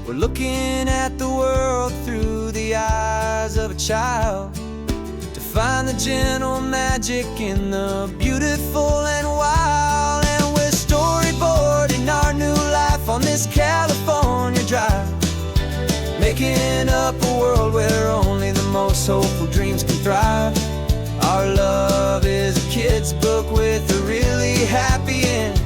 We're looking at the world through the eyes of a child, find the gentle magic in the beautiful and wild. And we're storyboarding our new life on this California drive, making up a world where only the most hopeful dreams can thrive. Our love is a kid's book with a really happy end,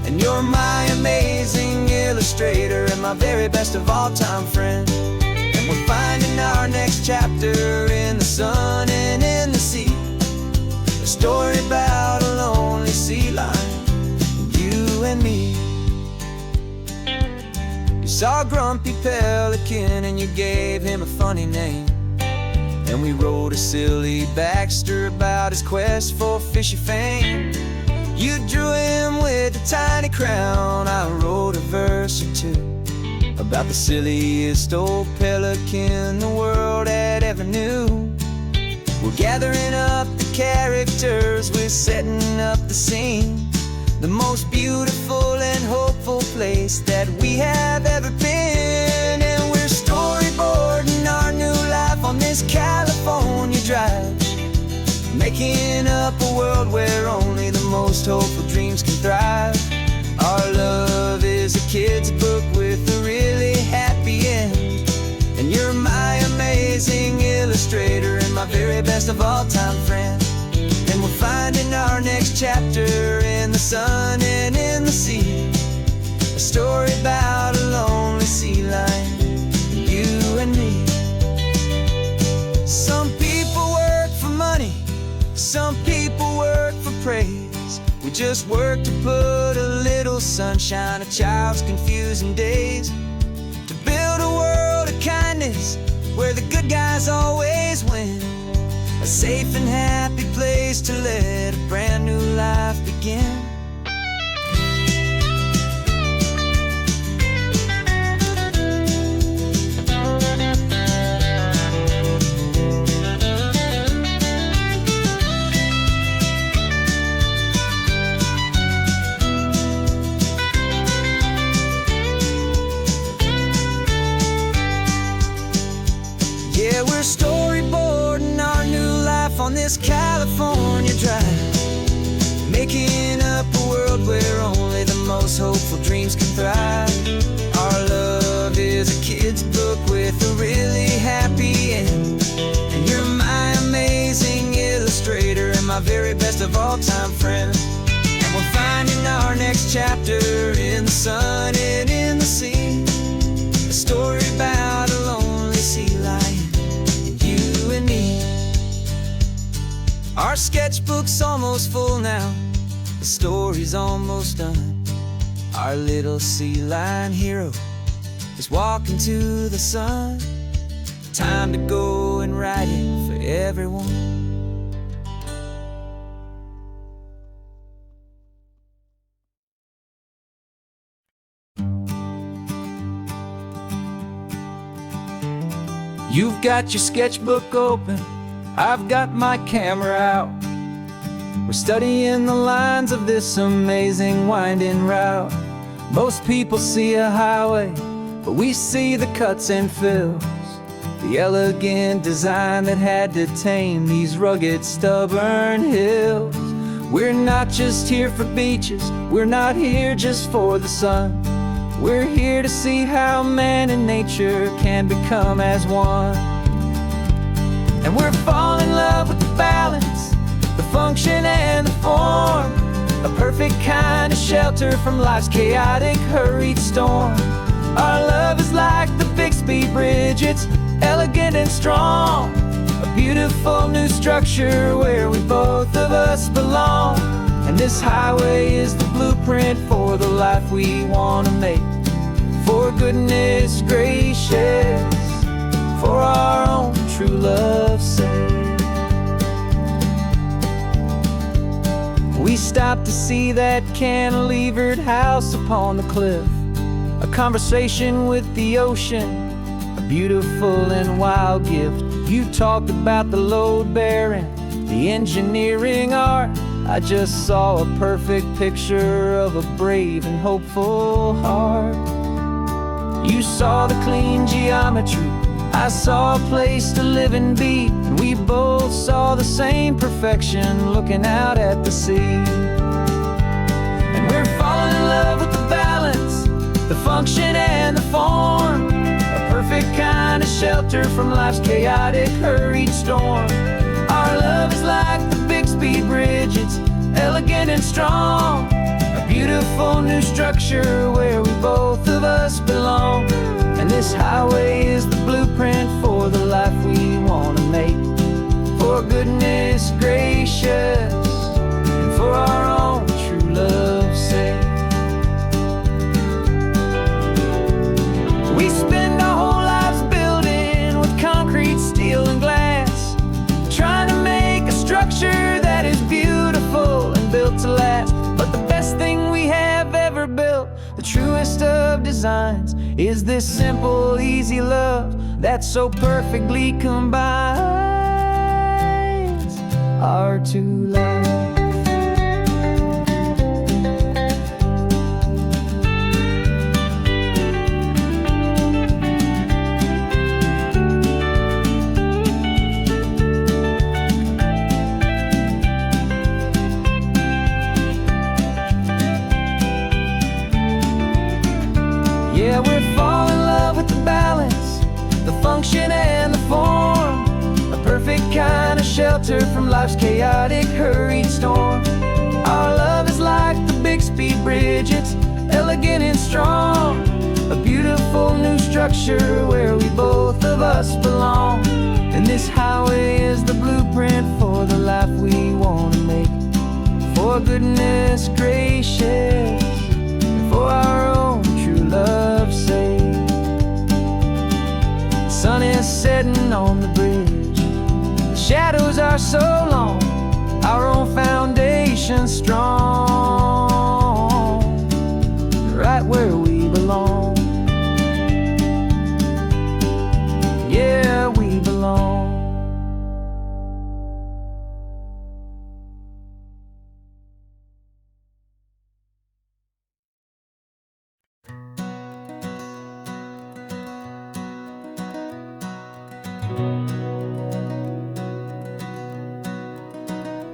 and you're my amazing illustrator and my very best of all time friend. We're finding our next chapter in the sun and in the sea, a story about a lonely sea lion, you and me. You saw a grumpy pelican and you gave him a funny name, and we wrote a silly Baxter about his quest for fishy fame. You drew him with a tiny crown, I wrote a verse or two about the silliest old pelican the world had ever knew. We're gathering up the characters, we're setting up the scene, the most beautiful and hopeful place that we have ever been. And we're storyboarding our new life on this California drive, making up a world where only the most hopeful dreams can thrive. Our love is a kid's book with a really happy end, and you're my amazing illustrator and my very best of all time friend. And we're finding our next chapter in the sun and in the sea, a story about a lonely sea lion, you and me. Some people work for money, some people work for praise. We just work to put a little sunshine in a child's confusing days, to build a world of kindness where the good guys always win, a safe and happy place to let a brand new life begin. Yeah, we're storyboarding our new life on this couch. California drive, making up a world where only the most hopeful dreams can thrive. Our love is a kid's book with a really happy end, and you're my amazing illustrator and my very best of all-time friend. And we're finding our next chapter in the sun and in the sea, a story about a lonely sea lion and you and me. Our sketchbook's almost full now, the story's almost done. Our little sea lion hero is walking to the sun. Time to go and write it for everyone. You've got your sketchbook open, I've got my camera out. We're studying the lines of this amazing winding route. Most people see a highway, but we see the cuts and fills, the elegant design that had to tame these rugged, stubborn hills. We're not just here for beaches, we're not here just for the sun. We're here to see how man and nature can become as one. And we're falling in love with the balance, the function and the form, a perfect kind of shelter from life's chaotic, hurried storm. Our love is like the Bixby Bridge, it's elegant and strong, a beautiful new structure where we both of us belong. And this highway is the blueprint for the life we want to make. For goodness gracious, for our own true love's sake. We stopped to see that cantilevered house upon the cliff, a conversation with the ocean, a beautiful and wild gift. You talked about the load bearing, the engineering art. I just saw a perfect picture of a brave and hopeful heart. You saw the clean geometry, I saw a place to live and be, and we both saw the same perfection looking out at the sea. And we're falling in love with the balance, the function and the form, a perfect kind of shelter from life's chaotic, hurried storm. Our love is like the Bixby Bridge, it's elegant and strong, a beautiful new structure where we both of us belong. And this highway is the blueprint for the life we want to make. For goodness gracious, and for our own true love's sake. We spend our whole lives building with concrete, steel and glass, trying to make a structure that is beautiful and built to last. But the best thing we have ever built, the truest of designs, is this simple, easy love that so perfectly combines our two lives. Yeah, we're falling in love with the balance, the function and the form, a perfect kind of shelter from life's chaotic, hurried storm. Our love is like the Bixby Bridge, it's elegant and strong, a beautiful new structure where we both of us belong. And this highway is the blueprint for the life we want to make. For goodness gracious, and for our own true love's sake. The sun is setting on the bridge, the shadows are so long, our own foundation strong, right where we belong. Yeah, we belong.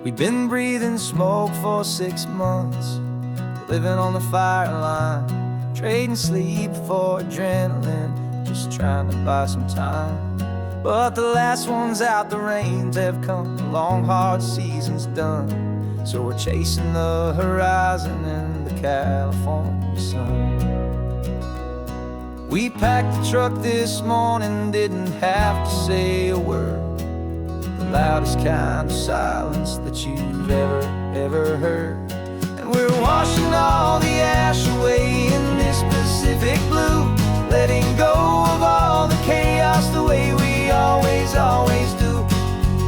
We'd been breathing smoke for 6 months, living on the fire line, trading sleep for adrenaline, just trying to buy some time. But the last one's out, the rains have come, the long hard season's done. So we're chasing the horizon in the California sun. We packed the truck this morning, didn't have to say a word. The loudest kind of silence that you've ever heard. And we're washing all the ash away in this Pacific blue, letting go of all the chaos the way we always do.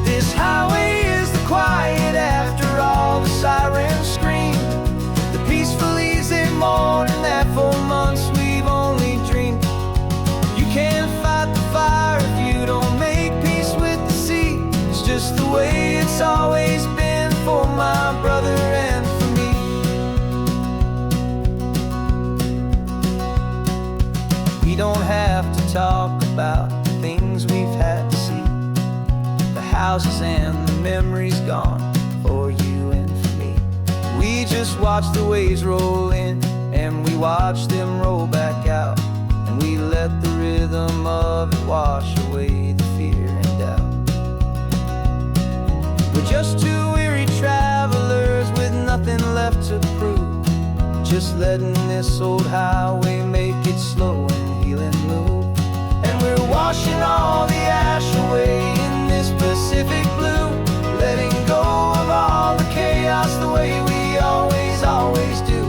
This highway is the quiet after all the sirens scream, the peaceful easy morning that for months we've only dreamed. You can't fight the fire if you don't make peace with the sea. It's just the way it's always been for my brother and for me. We don't have to talk about the things we've had to see, the houses and the memories gone for you and for me. We just watch the waves roll in and we watch them roll back out, and we let the rhythm of it wash away the fear and doubt. We're just two weary travelers with nothing left to prove, just letting this old highway make it slow and healing move. And we're washing all the ash away in this Pacific blue, letting go of all the chaos the way we always do.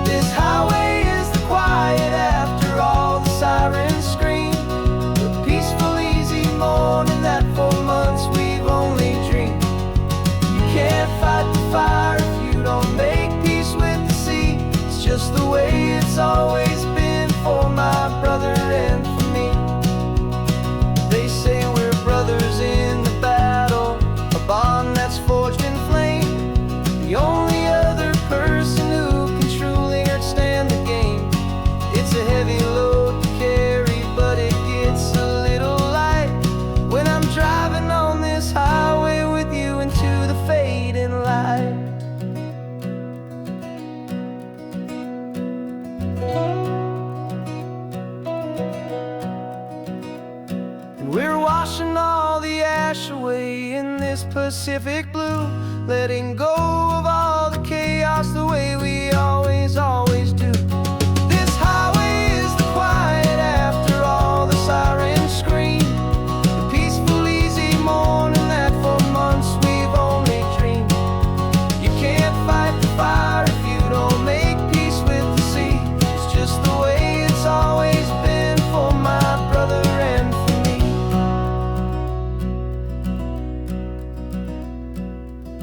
This highway is the quiet after all the sirens scream, the peaceful easy morning that for months we've only dreamed. You can't fight the fire if you don't make peace with the sea. It's just the way it's always been for my brother and for me. They say we're brothers in the battle, a bond that's forged in flame. The only other person who can truly understand the game. It's a heavy load to carry, but it gets a little light when I'm driving on this highway with you into the fading light. And we're washing all the ash away in this Pacific blue, letting go of all the chaos the way we always do. This highway is the quiet after all the sirens scream, the peaceful easy morning that for months we've only dreamed. You can't fight the fire if you don't make peace with the sea. It's just the way it's always been for my brother and for me.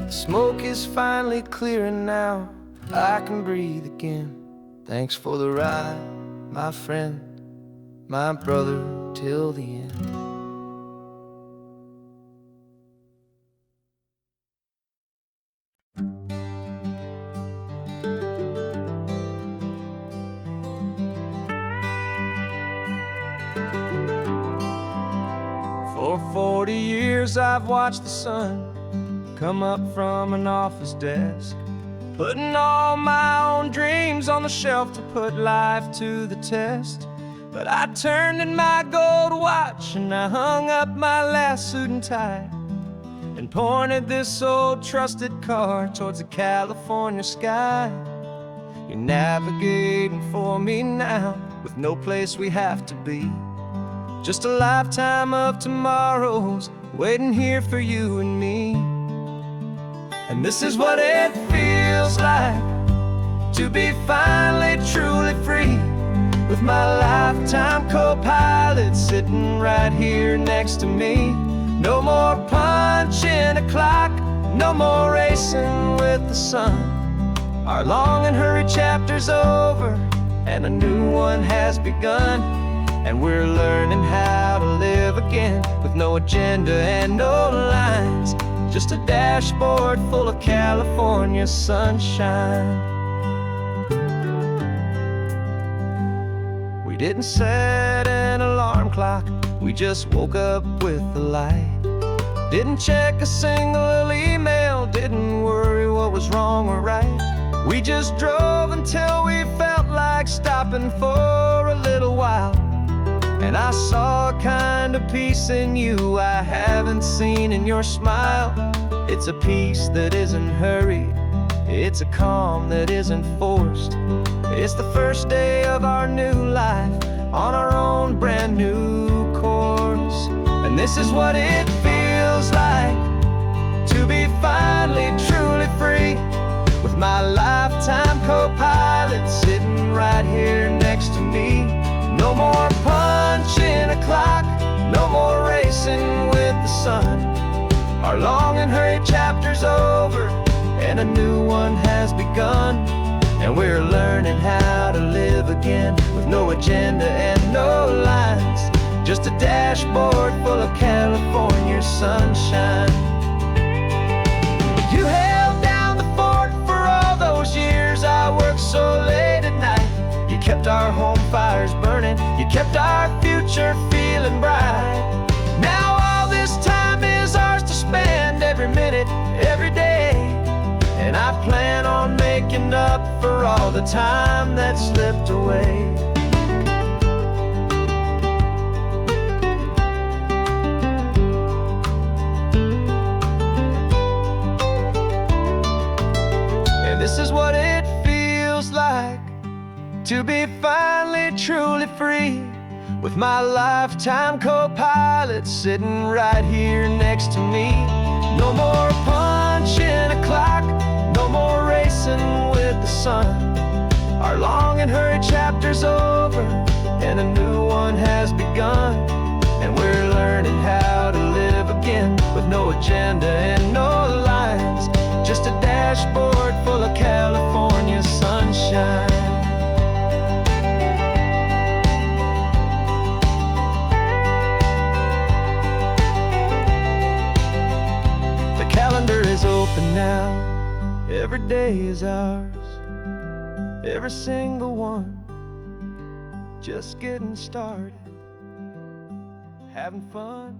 The smoke is finally clearing now, I can breathe again. Thanks for the ride, my friend, my brother, till the end. For 40 years I've watched the sun come up from an office desk, putting all my own dreams on the shelf to put life to the test. But I turned in my gold watch and I hung up my last suit and tie, and pointed this old trusted car towards the California sky. You're navigating for me now, with no place we have to be, just a lifetime of tomorrows waiting here for you and me. And this is what it feels like to be finally truly free, with my lifetime co-pilot sitting right here next to me. No more punching a clock, no more racing with the sun. Our long and hurried chapter's over and a new one has begun, and we're learning how to live again with no agenda and no lines, just a dashboard full of California sunshine. We didn't set an alarm clock, we just woke up with the light. Didn't check a single email, didn't wrong or right. We just drove until we felt like stopping for a little while. And I saw a kind of peace in you I haven't seen in your smile. It's a peace that isn't hurried, it's a calm that isn't forced. It's the first day of our new life on our own brand new course. And this is what it feels like to be finally truly free, with my lifetime co-pilot sitting right here next to me. No more punching a clock, no more racing with the sun. Our long and hurried chapter's over, and a new one has begun. And we're learning how to live again, with no agenda and no lines, just a dashboard full of California sunshine. You held down the fort for all those years I worked so late at night. You kept our home fires burning, you kept our future feeling bright. Now all this time is ours to spend, every minute, every day. And I plan on making up for all the time that slipped away. And this is what it feels like to be finally truly free, with my lifetime co-pilot sitting right here next to me. No more punching a clock, no more racing with the sun. Our long and hurried chapter's over, and a new one has begun. And we're learning how to live again, with no agenda and no lines, just a dashboard full of California sunshine. The calendar is open now, every day is ours, every single one, just getting started, having fun.